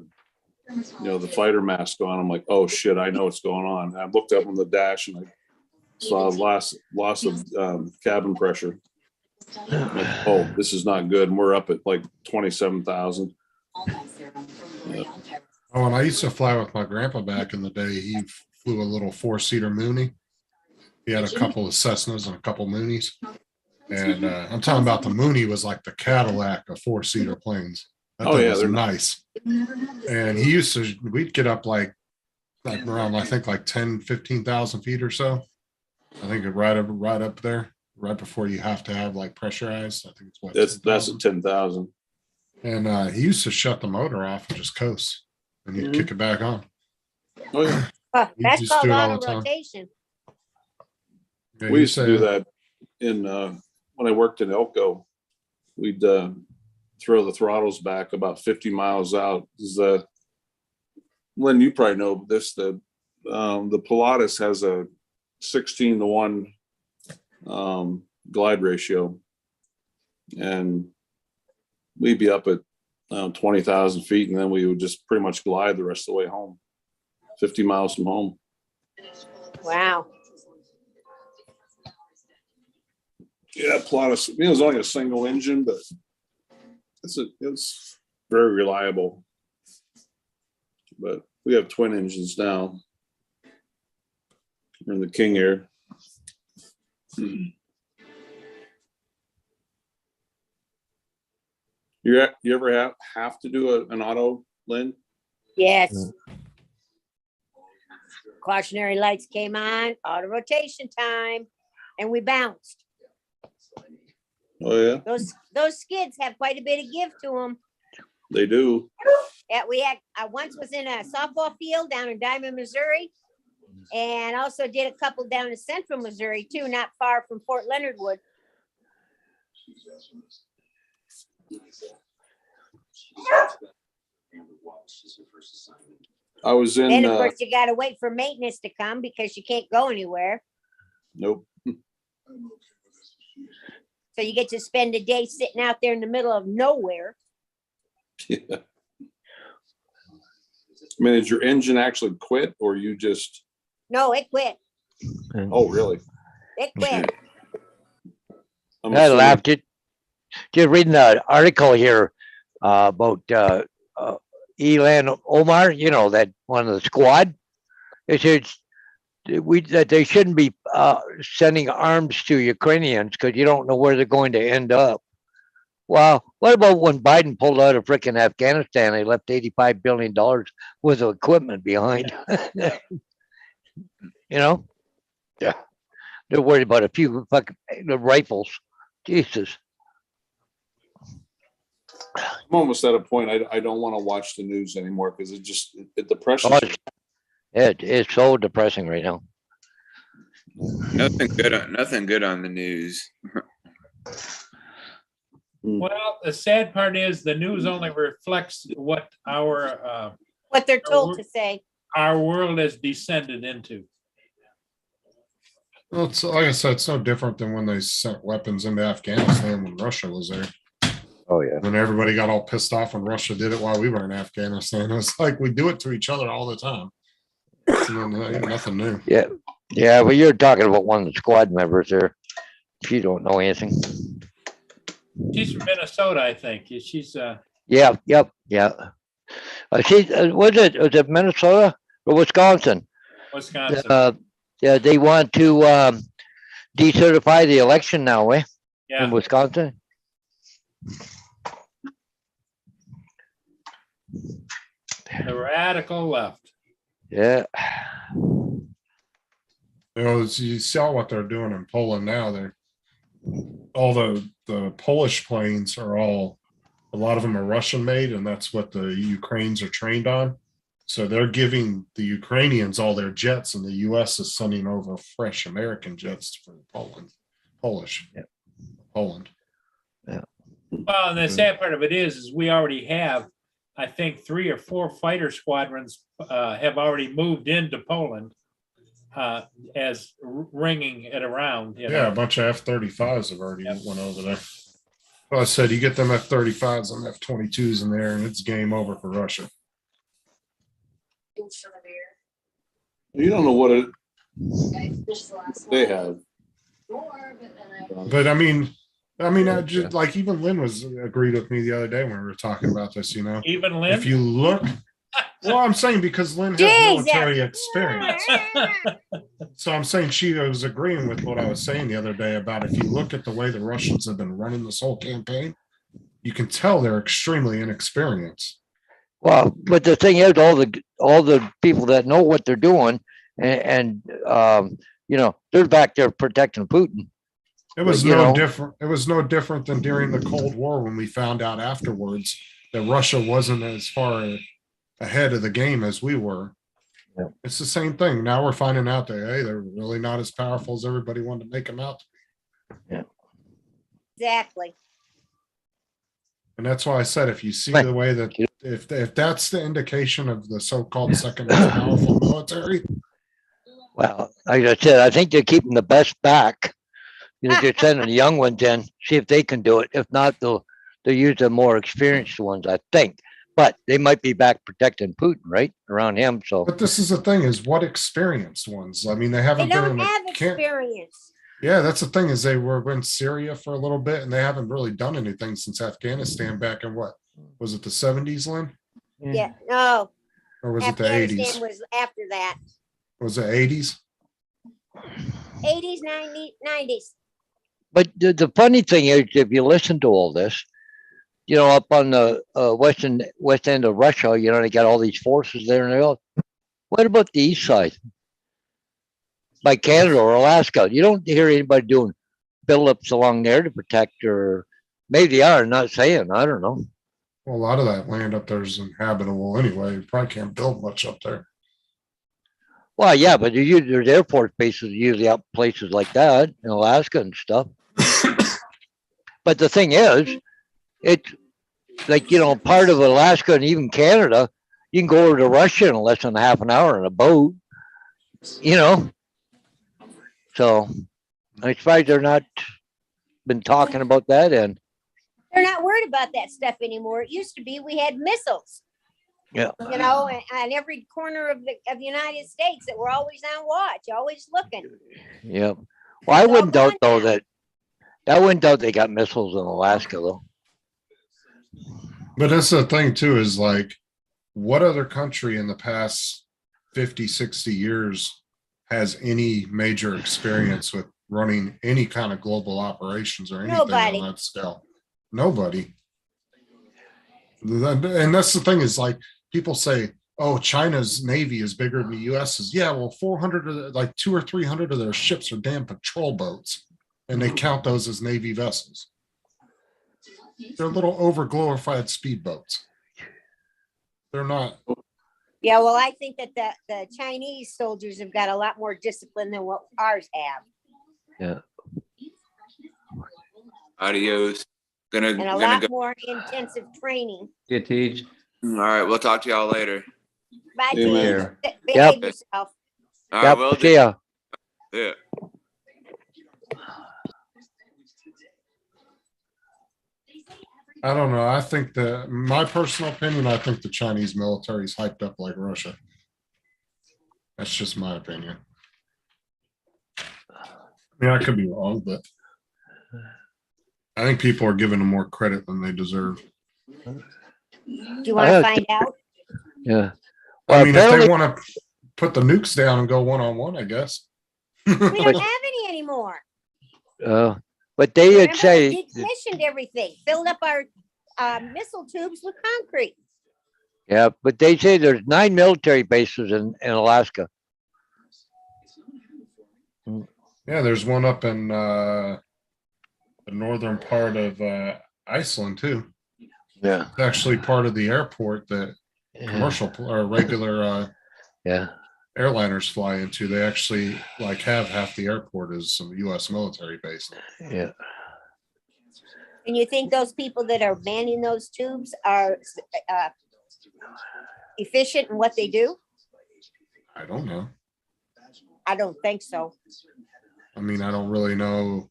the fighter mask on. I'm like, oh shit, I know what's going on. And I looked up on the dash and I saw loss of cabin pressure. I'm like, oh, this is not good. And we're up at like 27,000. Yeah. Oh, and I used to fly with my grandpa back in the day. He flew a little 4-seater Mooney. He had a couple of Cessnas and a couple Moonies. And I'm talking about the Mooney was like the Cadillac of 4-seater planes. That thing was they're nice. And he used to, we'd get up like around, I think like 10, 15,000 feet or so. I think right up there, right before you have to have like pressurized. I think it's what that's at 10,000. And he used to shut the motor off and just coast, and you'd kick it back on. Oh yeah, You That's just called do it all auto the time. rotation. Yeah, we you used to say- do that in when I worked in Elko. We'd throw the throttles back about 50 miles out. Lynn, you probably know this. The Pilatus has a 16-to-1 glide ratio, and we'd be up at 20,000 feet, and then we would just pretty much glide the rest of the way home, 50 miles from home. Wow. Yeah, Pilatus. It was only a single engine, but it's very reliable. But we have twin engines now. We're in the King Air. You ever have to do an auto, Lynn? Yes. Cautionary lights came on, auto rotation time, and we bounced. Oh yeah, Those skids have quite a bit of give to them. they do. Yeah, we had, I once was in a softball field down in Diamond, Missouri, and also did a couple down in Central Missouri too, not far from Fort Leonard Wood. I was in. Then, of course, you gotta wait for maintenance to come because you can't go anywhere. Nope. So you get to spend a day sitting out there in the middle of nowhere. Yeah. I mean, did your engine actually quit, or you just? No, it quit. Oh, really? It quit. I'm I assuming- laughed at, just reading an article here about Elan Omar, that one of the squad. It says that they shouldn't be sending arms to Ukrainians because you don't know where they're going to end up. Well, what about when Biden pulled out of frickin' Afghanistan? They left $85 billion worth of equipment behind. Yeah. They're worried about a few fucking rifles. Jesus. I'm almost at a point I don't want to watch the news anymore because it depresses Oh, me. it's so depressing right now. Nothing good on the news. Well, the sad part is the news only reflects what What they're told to say. our world has descended into. Well, it's like I said, it's no different than when they sent weapons into Afghanistan when Russia was there. Oh yeah. When everybody got all pissed off when Russia did it while we were in Afghanistan. It's like we do it to each other all the time. Nothing new. Yeah. Yeah, but you're talking about one of the squad members there. She don't know anything. She's from Minnesota, I think. She's Yeah, yep, yeah. Was it Minnesota or Wisconsin? Wisconsin. Yeah, they want to decertify the election now, in Yeah, Wisconsin. the radical left. Yeah. You saw what they're doing in Poland now. They're all the Polish planes are a lot of them are Russian made, and that's what the Ukrainians are trained on. So they're giving the Ukrainians all their jets, and the US is sending over fresh American jets for Polish. Yeah. Poland. Well, and the sad part of it is we already have, I think, 3 or 4 fighter squadrons have already moved into Poland as ringing it around. Yeah, a bunch of F-35s have already went over there. Well, I said you get them F-35s and F-22s in there, and it's game over for Russia. You don't know what it, This is the last they one. have. More, but then I. But I mean, I just like even Lynn was agreed with me the other day when we were talking about this, you know, Even if Lynn? you look, well, I'm saying because Lynn has Jesus. military experience. So I'm saying she was agreeing with what I was saying the other day about if you look at the way the Russians have been running this whole campaign, you can tell they're extremely inexperienced. Well, but the thing is, all the people that know what they're doing and you know, they're back there protecting Putin. It was You no know. different. It was no different than during the Cold War when we found out afterwards that Russia wasn't as far ahead of the game as we were. Yeah. It's the same thing. Now we're finding out that hey, they're really not as powerful as everybody wanted to make them out. Exactly. And that's why I said if you see Right. the way that if that's the indication of the so-called second most powerful military, Well, like I said, I think they're keeping the best back. You know, they're sending the young ones in, see if they can do it. If not, they'll use the more experienced ones, I think. But they might be back protecting Putin, right? Around him. So but this is the thing: is what experienced ones? I mean, they They haven't been in don't have the camp. experience. Yeah, that's the thing is they were in Syria for a little bit and they haven't really done anything since Afghanistan back in what was it the 70s, Lynn? Yeah, no, Or was it the Afghanistan 80s? was after that. Was it 80s? 80s, 90s, 90s. but the funny thing is, if you listen to all this, you know, up on the west end of Russia, you know, they got all these forces there, and they all. What about the east side, like Canada or Alaska? You don't hear anybody doing buildups along there to protect, or maybe they are. Not saying. I don't know. Well, a lot of that land up there is inhabitable anyway. You probably can't build much up there. Well, yeah, but there's Air Force bases usually out places like that in Alaska and stuff. But the thing is, it's like, you know, part of Alaska and even Canada, you can go over to Russia in less than half an hour in a boat, you know. So I'm surprised they're not been talking about that. And They're not worried about that stuff anymore. It used to be we had missiles, yeah, you know, on every corner of the United States that were always on watch, always looking. yeah. Well, I It's all wouldn't doubt gone though now. that I wouldn't doubt they got missiles in Alaska though. But that's the thing too, is like what other country in the past 50, 60 years has any major experience with running any kind of global operations or anything Nobody. on that scale? Nobody. And that's the thing is like people say, oh, China's Navy is bigger than the US's. Yeah, well, 400 of like 200 or 300 of their ships are damn patrol boats, and they count those as Navy vessels. They're little overglorified speedboats. They're not. Yeah, well, I think that the Chinese soldiers have got a lot more discipline than what ours have, Yeah. Adios. Gonna and a gonna lot go. more intensive training. Yeah, Teach. All right, we'll talk to y'all later. Bye, Yeah, James. man. Behave yourself. All right, Yep. will See do. ya. Yeah. I don't know. I think my personal opinion, I think the Chinese military is hyped up like Russia. That's just my opinion. I mean, I could be wrong, but I think people are giving them more credit than they deserve. Do you want to find out? Yeah. I mean, if apparently- they want to put the nukes down and go one-on-one, I guess. We don't have any anymore. But they would Remember, say, we decommissioned everything, filled up our missile tubes with concrete. yeah, but they say there's 9 military bases in Alaska. Yeah, there's one up in the northern part of Iceland too. Yeah. It's actually part of the airport that commercial or regular Yeah. airliners fly into. They actually like have half the airport is some U.S. military base. Yeah. And you think those people that are manning those tubes are efficient in what they do? I don't know. I don't think so. I mean, I don't really know.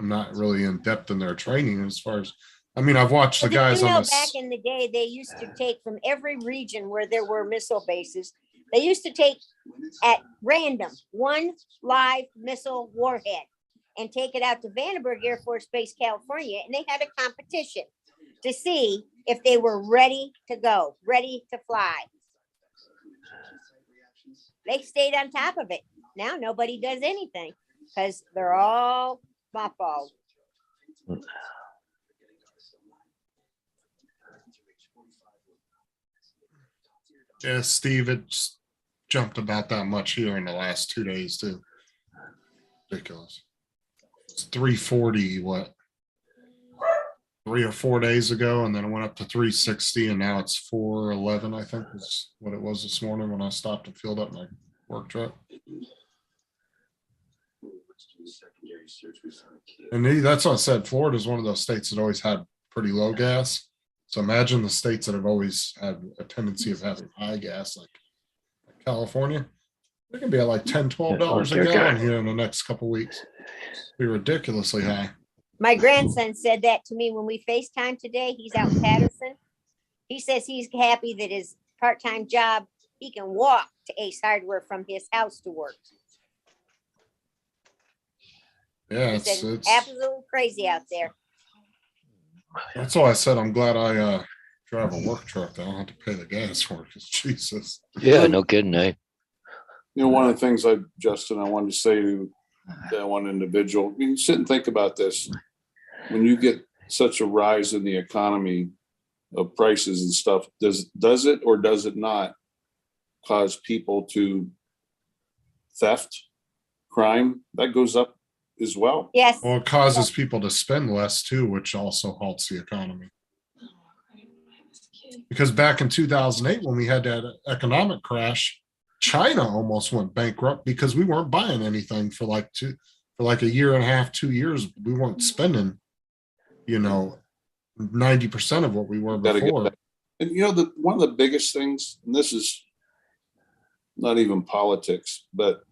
I'm not really in depth in their training as far as. I mean, I've watched the But did guys you on know this. back in the day, they used to take from every region where there were missile bases, They used to take at random one live missile warhead and take it out to Vandenberg Air Force Base, California, and they had a competition to see if they were ready to go, ready to fly. They stayed on top of it. Now nobody does anything because they're all mothballed. Yeah, Steve, it's jumped about that much here in the last 2 days too. Ridiculous. It's 340, what? 3 or 4 days ago, and then it went up to 360, and now it's 411, I think is what it was this morning when I stopped and filled up my work truck. And that's what I said. Florida is one of those states that always had pretty low gas. So imagine the states that have always had a tendency of having high gas, like California. They're gonna be at like $10, $12 a gallon here in the next couple weeks. Be ridiculously high. My grandson said that to me when we FaceTime today. He's out in Patterson. He says he's happy that his part-time job, he can walk to Ace Hardware from his house to work. Yeah, He it's said absolutely crazy out there. that's why I said I'm glad I drive a work truck. I don't have to pay the gas for it. 'Cause Jesus. Yeah, no kidding, eh? You know, one of the things Justin, I wanted to say to that one individual, you sit and think about this. When you get such a rise in the economy of prices and stuff, does it or does it not cause people to theft, crime? That goes up as well. Yes. Well, it causes people to spend less too, which also halts the economy. Because back in 2008, when we had that economic crash, China almost went bankrupt because we weren't buying anything for like a year and a half, 2 years. We weren't spending, 90% of what we were Gotta get before. that. And one of the biggest things, and this is not even politics, but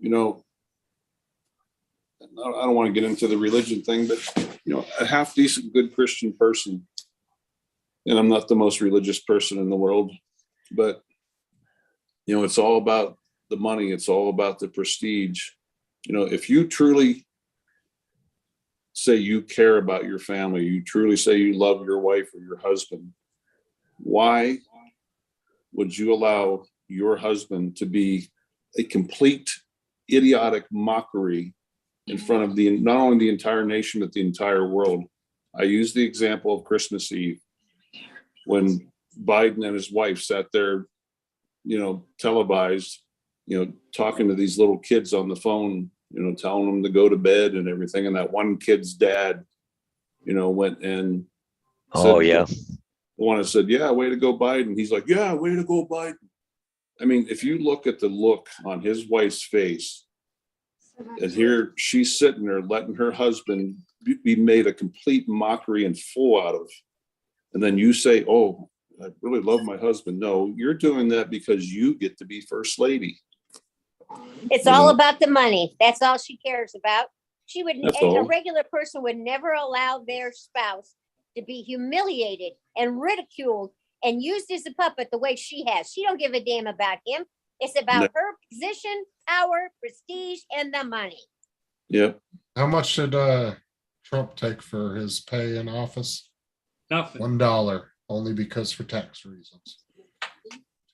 I don't want to get into the religion thing, but a half decent, good Christian person, and I'm not the most religious person in the world, but it's all about the money. It's all about the prestige. If you truly say you care about your family, you truly say you love your wife or your husband, why would you allow your husband to be a complete idiotic mockery in front of not only the entire nation, but the entire world? I use the example of Christmas Eve when Biden and his wife sat there, televised, talking to these little kids on the phone, telling them to go to bed and everything. And that one kid's dad, went and said, yeah, way to go, Biden. He's like, yeah, way to go, Biden. I mean, if you look at the look on his wife's face, and here she's sitting there letting her husband be made a complete mockery and fool out of. And then you say, oh, I really love my husband. No, you're doing that because you get to be first lady. It's all about the money. That's all she cares about. She would, That's a all. regular person would never allow their spouse to be humiliated and ridiculed and used as a puppet the way she has. She don't give a damn about him. It's about her position, power, prestige, and the money. Yep. How much did Trump take for his pay in office? Nothing. $1, only because for tax reasons.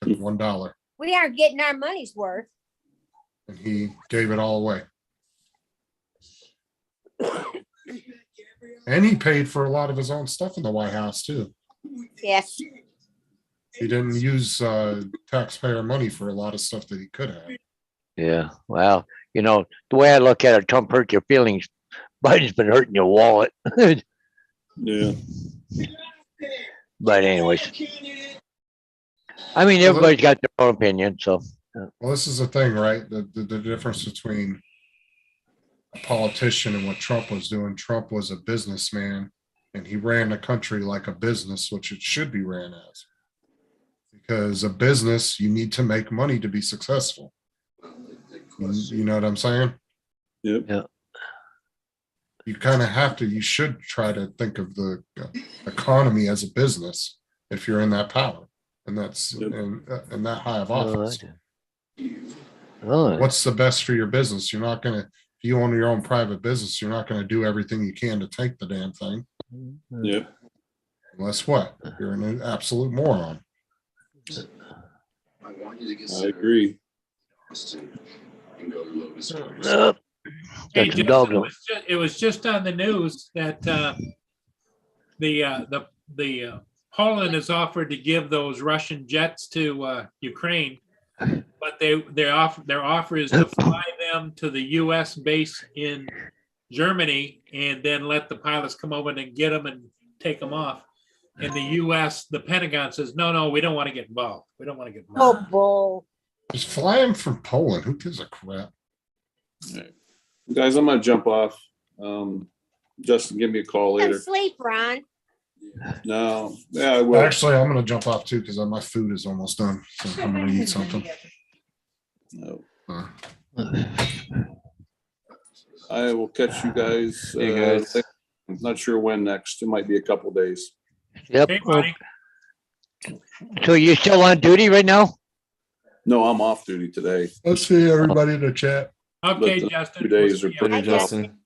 Took $1, We aren't getting our money's worth. and he gave it all away. And he paid for a lot of his own stuff in the White House too. Yes. He didn't use taxpayer money for a lot of stuff that he could have. Yeah. Well, the way I look at it, Trump hurt your feelings. Biden's been hurting your wallet. Yeah. But anyways, I mean, everybody's got their own opinion. So Well, this is the thing, right? The difference between a politician and what Trump was doing. Trump was a businessman, and he ran the country like a business, which it should be ran as. Because a business, you need to make money to be successful. You know what I'm saying? Yep. Yeah. You kind of have to, you should try to think of the economy as a business if you're in that power. And that's, Yep. and that high of Oh, office. oh, What's the best for your business? You're not gonna, if you own your own private business, you're not gonna do everything you can to take the damn thing. Yeah, Unless what? You're an absolute moron. I want you to get I agree. Austin and go to Lotus Cars. Hey, Got some Justin, dogs it on. was it was just on the news that Poland has offered to give those Russian jets to Ukraine, but their offer is to fly them to the U.S. base in Germany and then let the pilots come over and get them and take them off. And the U.S., the Pentagon says, no, we don't want to get involved. We don't want to get involved. Oh, bull. Just fly him from Poland. Who gives a crap? Guys, I'm gonna jump off. Justin, give me a call Come later. sleep, Ron. No, yeah, I will. Actually, I'm gonna jump off too because my food is almost done. So I'm gonna eat something. No. Uh, I will catch you guys. See you guys. I'm not sure when next. It might be a couple days. Yep. Hey, buddy. So you still on duty right now? No, I'm off duty today. Let's see everybody in the chat. Okay, But the Justin. 2 days we'll are see you. Later, Justin.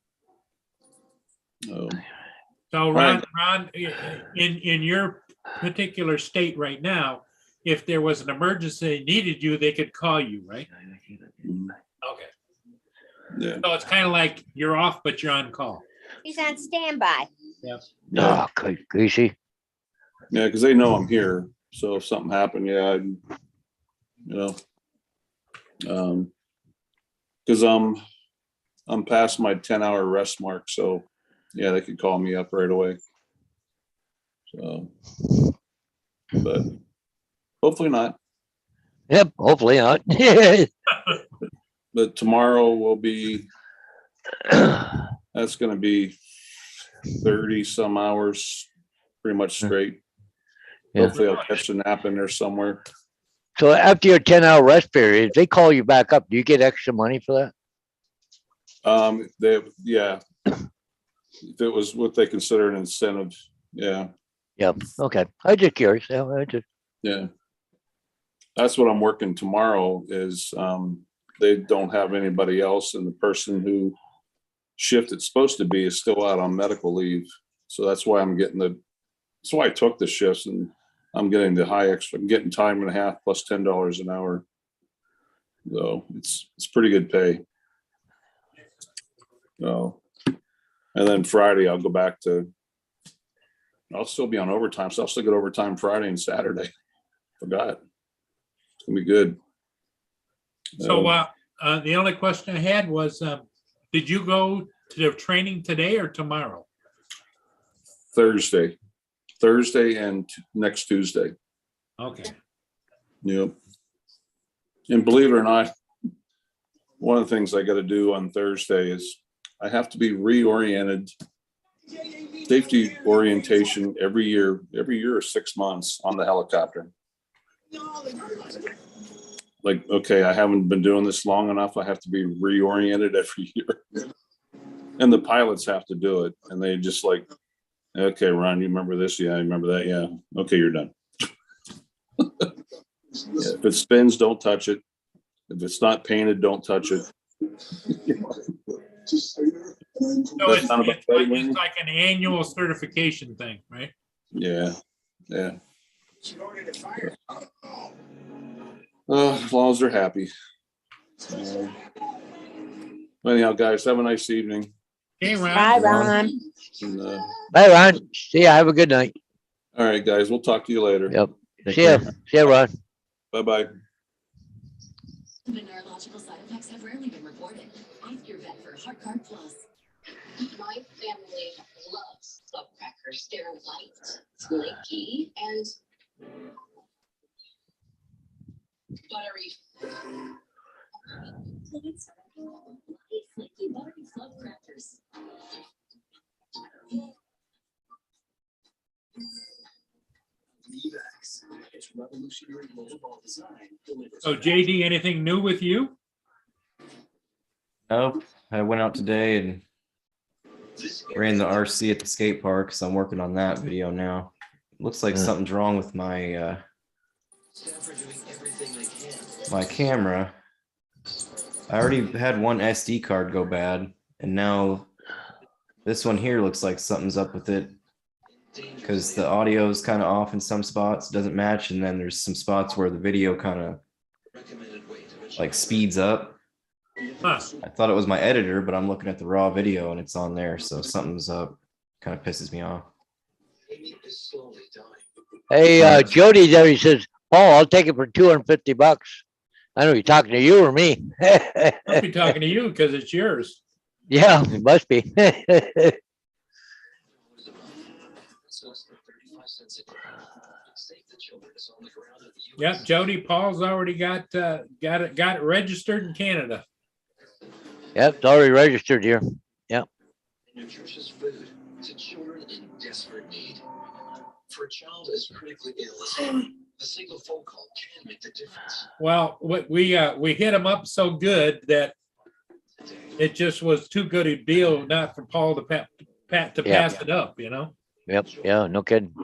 So right. Ron, in your particular state right now, if there was an emergency that needed you, they could call you, right? Okay. Yeah. So it's kind of like you're off, but you're on call. He's on standby. No, Casey. Yeah, because they know I'm here. So if something happened, yeah, I'd, because I'm past my 10-hour rest mark, so yeah, they could call me up right away. So, but hopefully not. Yep, hopefully not. But tomorrow will be, that's going to be 30 some hours, pretty much straight. Yeah. Hopefully I'll catch a nap in there somewhere. So after your 10-hour rest period, if they call you back up, do you get extra money for Yeah. If it was what they consider an incentive, yeah, that? Yep. Okay. I just curious. Yeah, yeah. That's what I'm working tomorrow is, they don't have anybody else and the person who shift it's supposed to be is still out on medical leave. So that's why that's why I took the shifts and I'm getting the high extra, I'm getting time and a half plus $10 an hour. So it's pretty good pay. So, and then Friday I'll go back to, I'll still be on overtime. So I'll still get overtime Friday and Saturday. Forgot. It's gonna be good. So the only question I had was, did you go to the training today or tomorrow? Thursday and next Tuesday. Okay. Yep. And believe it or not, one of the things I got to do on Thursday is I have to be reoriented, safety orientation every year or 6 months on the helicopter. Like, okay, I haven't been doing this long enough. I have to be reoriented every year. And the pilots have to do it. And they just like, okay, Ron, you remember this? Yeah, I remember that. Yeah. Okay, you're done. Yeah, if it spins, don't touch it. If it's not painted, don't touch it. So That's not about it's like an annual certification thing, right? Yeah, yeah. As long as they're happy. Anyhow, guys, have a nice evening. Hey, Ron. Bye, Ron. And, Bye, Ron. See ya. Have a good night. all right, guys, we'll talk to you later. Yep. See ya. See ya, Ron. Bye-bye. The neurological side effects have rarely been reported. Ask your vet for HeartCard Plus. My family loves club crackers. They're light, flaky, and buttery. Light, flaky, buttery club crackers. Evax. Its revolutionary mobile design delivers. So JD, anything new with you? Nope. I went out today and ran the RC at the skate park, so I'm working on that video now. Looks like something's wrong with my my camera. I already had one SD card go bad, and now this one here looks like something's up with it because the audio is kind of off in some spots, doesn't match, and then there's some spots where the video kind of like speeds up. Huh. I thought it was my editor, but I'm looking at the raw video and it's on there, so something's up. Kind of pisses me off. Hey, Jody there, he says, Paul, I'll take it for $250. I know you're talking to you or me. I'll be talking to you because it's yours. Yeah, it must be. Yep, Jody, Paul's already got it registered in Canada. Yep, it's already registered here. Yep. Nutritious food to children in desperate need. For a child as critically ill as him, a single phone call can make the difference. Well, we hit him up so good that it just was too good a deal not for Paul to pass it up, you know? Yep. Yeah, no kidding.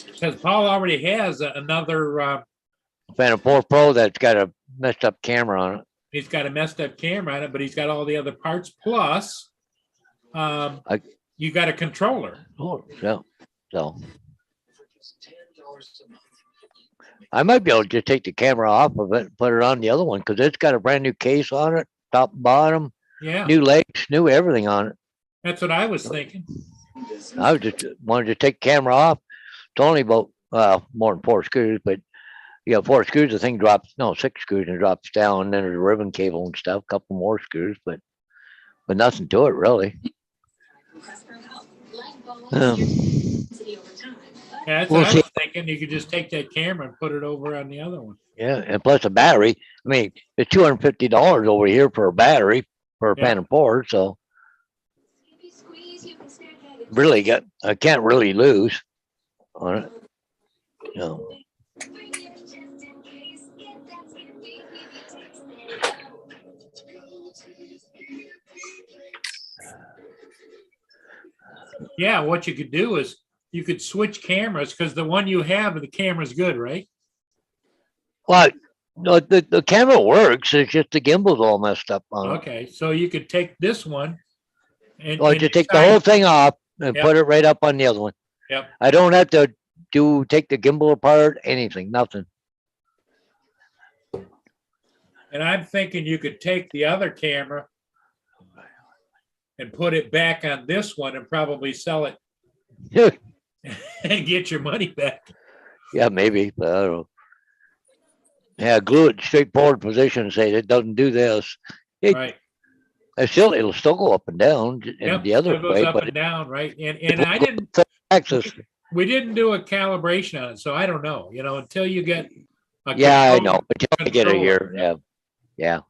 Because Paul already has another, Phantom 4 Pro that's got a messed up camera on it. he's got a messed up camera on it, but he's got all the other parts. Plus, you got a controller. Oh, so I might be able to just take the camera off of it and put it on the other one because it's got a brand new case on it, top and bottom, Yeah, new legs, new everything on it. that's what I was thinking. I was just wanted to take the camera off. It's only about more than 4 screws, but you got 4 screws. The thing drops, no, 6 screws and it drops down. And then there's a ribbon cable and stuff, a couple more screws, but nothing to it really. Yeah, that's We'll what I see. was thinking. You could just take that camera and put it over on the other one. Yeah, and plus a battery. I mean, it's $250 over here for a battery for a Yeah. Phantom 4, so really I can't really lose on it. No. Yeah, what you could do is you could switch cameras because the one you have, the camera's good, right? Well, no, the camera works. It's just the gimbal's all messed up on it. Okay, so you could take this one and. Well, and just take the decide- whole thing off and Yep. put it right up on the other one. Yep. I don't have to take the gimbal apart, anything, nothing. And I'm thinking you could take the other camera and put it back on this one and probably sell it and get your money back. Yeah, maybe, but I don't know. Yeah, glue it straight forward position and say it doesn't do this. Right. It'll still go up and down in Yep, the other still goes way, up but and down, right? And I didn't, access. we didn't do a calibration on it, so I don't know, until you get. a Yeah, I control- know, but you have to get it here. controller. Yeah.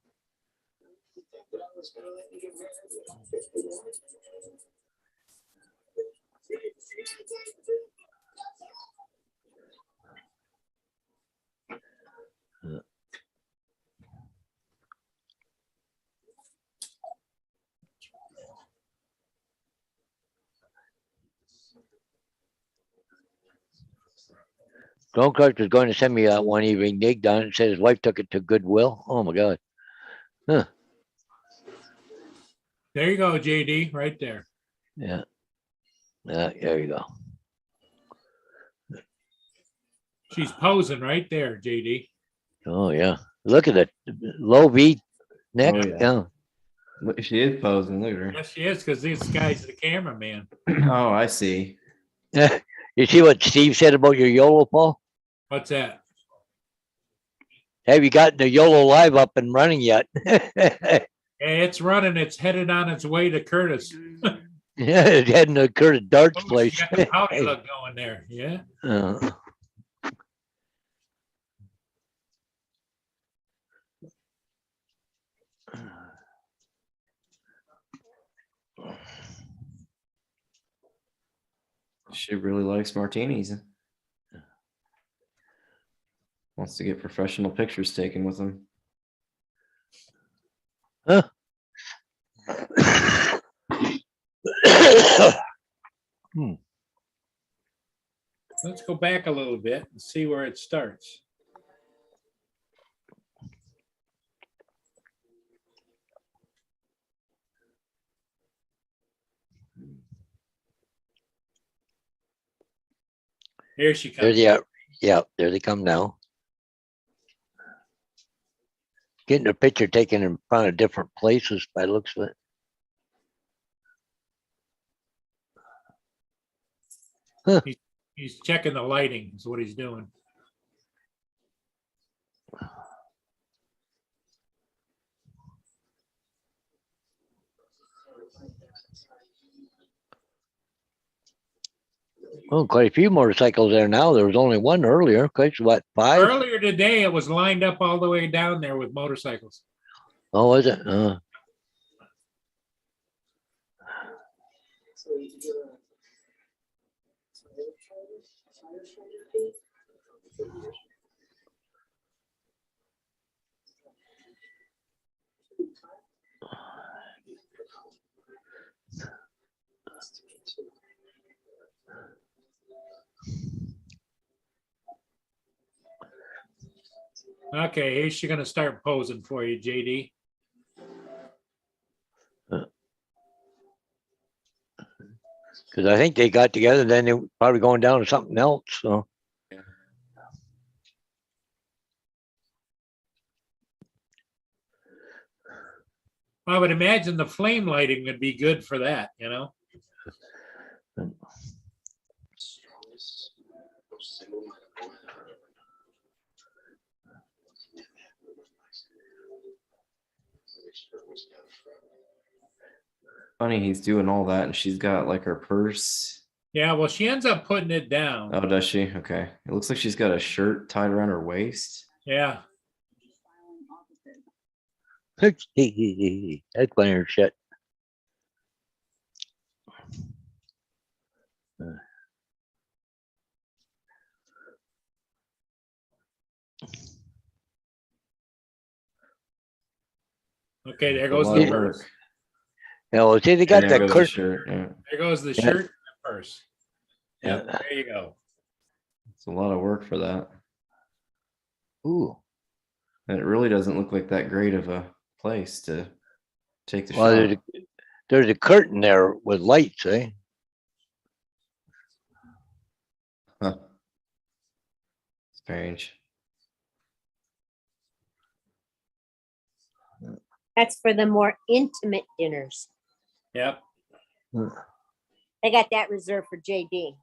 Stone Clark is going to send me one evening dig done. It said his wife took it to Goodwill. Oh my God. There you go, JD, right there. Yeah. There you go. She's posing right there, JD. Oh yeah. Look at it. Low V neck. Oh, yeah. Yeah. Look, she is posing. Look at Yes, she is, because this guy's the cameraman. her. Oh, I see. You see what Steve said about your YOLO, Paul? What's that? Have you gotten the YOLO Live up and running yet? Hey, it's running. It's headed on its way to Curtis. Yeah, it hadn't occurred at Dart's Oh, place. you got the powder look going there. Yeah. Uh, She really likes martinis. Wants to get professional pictures taken with them. Hmm. Let's go back a little bit and see where it starts. Here she There comes. they are. Yeah, there they come now. Getting their picture taken in front of different places by the looks of it. He's checking the lighting is what he's doing. Oh, quite a few motorcycles there now. There was only one earlier. Cause what, 5? Earlier today, it was lined up all the way down there with motorcycles. Oh, was it? Okay, here's she gonna start posing for you, JD. Because I think they got together, then they were probably going down to something else. So I would imagine the flame lighting would be good for that, you know? Funny, he's doing all that, and she's got like her purse. Yeah, well, she ends up putting it down. Oh, does she? Okay. It looks like she's got a shirt tied around her waist. Yeah. that's funny or shit. Okay, there A goes lot the of purse. work. Yeah, well, see, they got And there that goes the curtain. shirt. Yeah. There goes the Yeah. shirt and the purse. Yeah. Yep, there you go. It's a lot of work for that. Ooh. And it really doesn't look like that great of a place to take the Well, shot. there's a curtain there with lights, eh? Huh. Strange. That's for the more intimate dinners. Yep. They got that reserved for JD.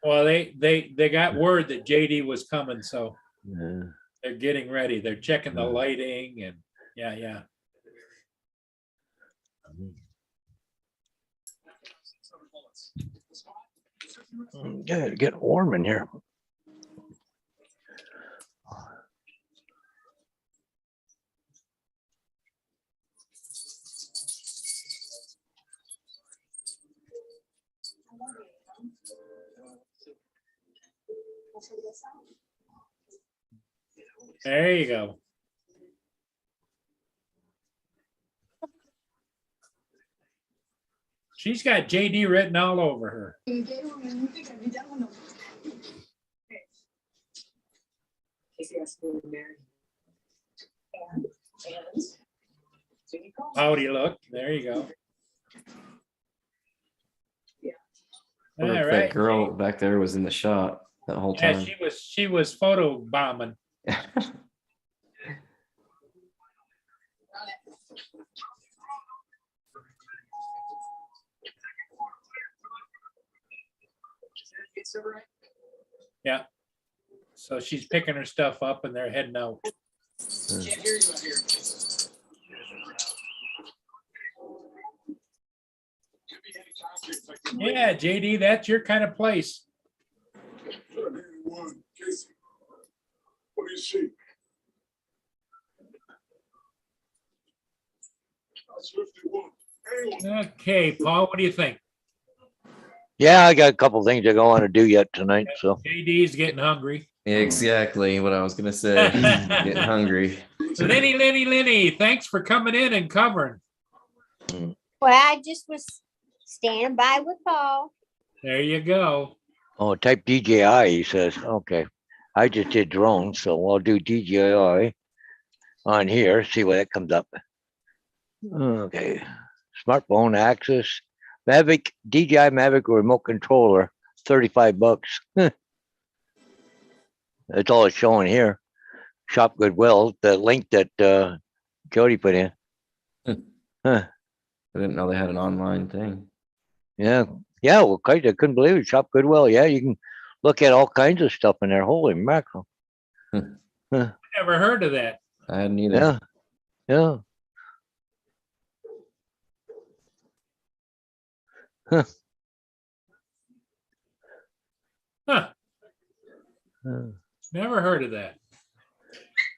Well, they got word that JD was coming, so Yeah. they're getting ready. They're checking the lighting and yeah. Yeah, it's getting warm in here. There you go. She's got JD written all over her. Howdy, look. There you go. All Wonder if right. that girl back there was in the shot that whole Yeah, time. she was photo bombing. Yeah. So she's picking her stuff up and they're heading out. Yeah, JD, that's your kind of place. What do you see? Okay, Paul, what do you think? Yeah, I got a couple things I don't want to do yet tonight. So JD's getting hungry. Exactly what I was gonna say. Getting hungry. Lenny, thanks for coming in and covering. Well, I just was standing by with Paul. There you go. oh, type DJI, he says. Okay. I just did drones, so I'll do DJI on here, see what it comes up. Okay. Smartphone access. Mavic, DJI Mavic remote controller $35. That's all it's showing here. Shop Goodwill, the link that Jody put in. Huh. I didn't know they had an online thing. Yeah. Yeah. Well, I couldn't believe it. Shop Goodwill. Yeah. You can look at all kinds of stuff in there. Holy mackerel. Never heard of that. I hadn't either. Yeah. Yeah. Huh. Never heard of that.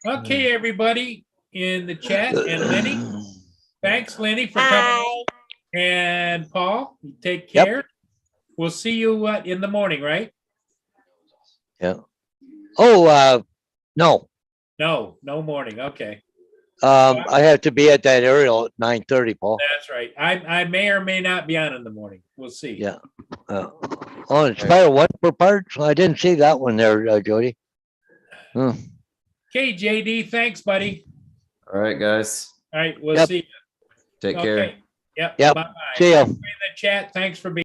Okay, everybody in the chat, and Lenny. Thanks, Lenny, for coming. Hi. And Paul, you take Yep. care. We'll see you in the morning, right? Yeah. Oh, no. No morning. Okay, I have to be at that aerial at 9:30, Paul. that's right. I may or may not be on in the morning. We'll see. Yeah. Oh, it's Spider what for parts? I didn't see that one there, Jody. Hmm. Okay, JD, thanks, buddy. All right, guys. All right, we'll Yep. see you. Take Okay. care. Yep. Yep. Bye-bye. See ya. Everybody in the chat, thanks for being.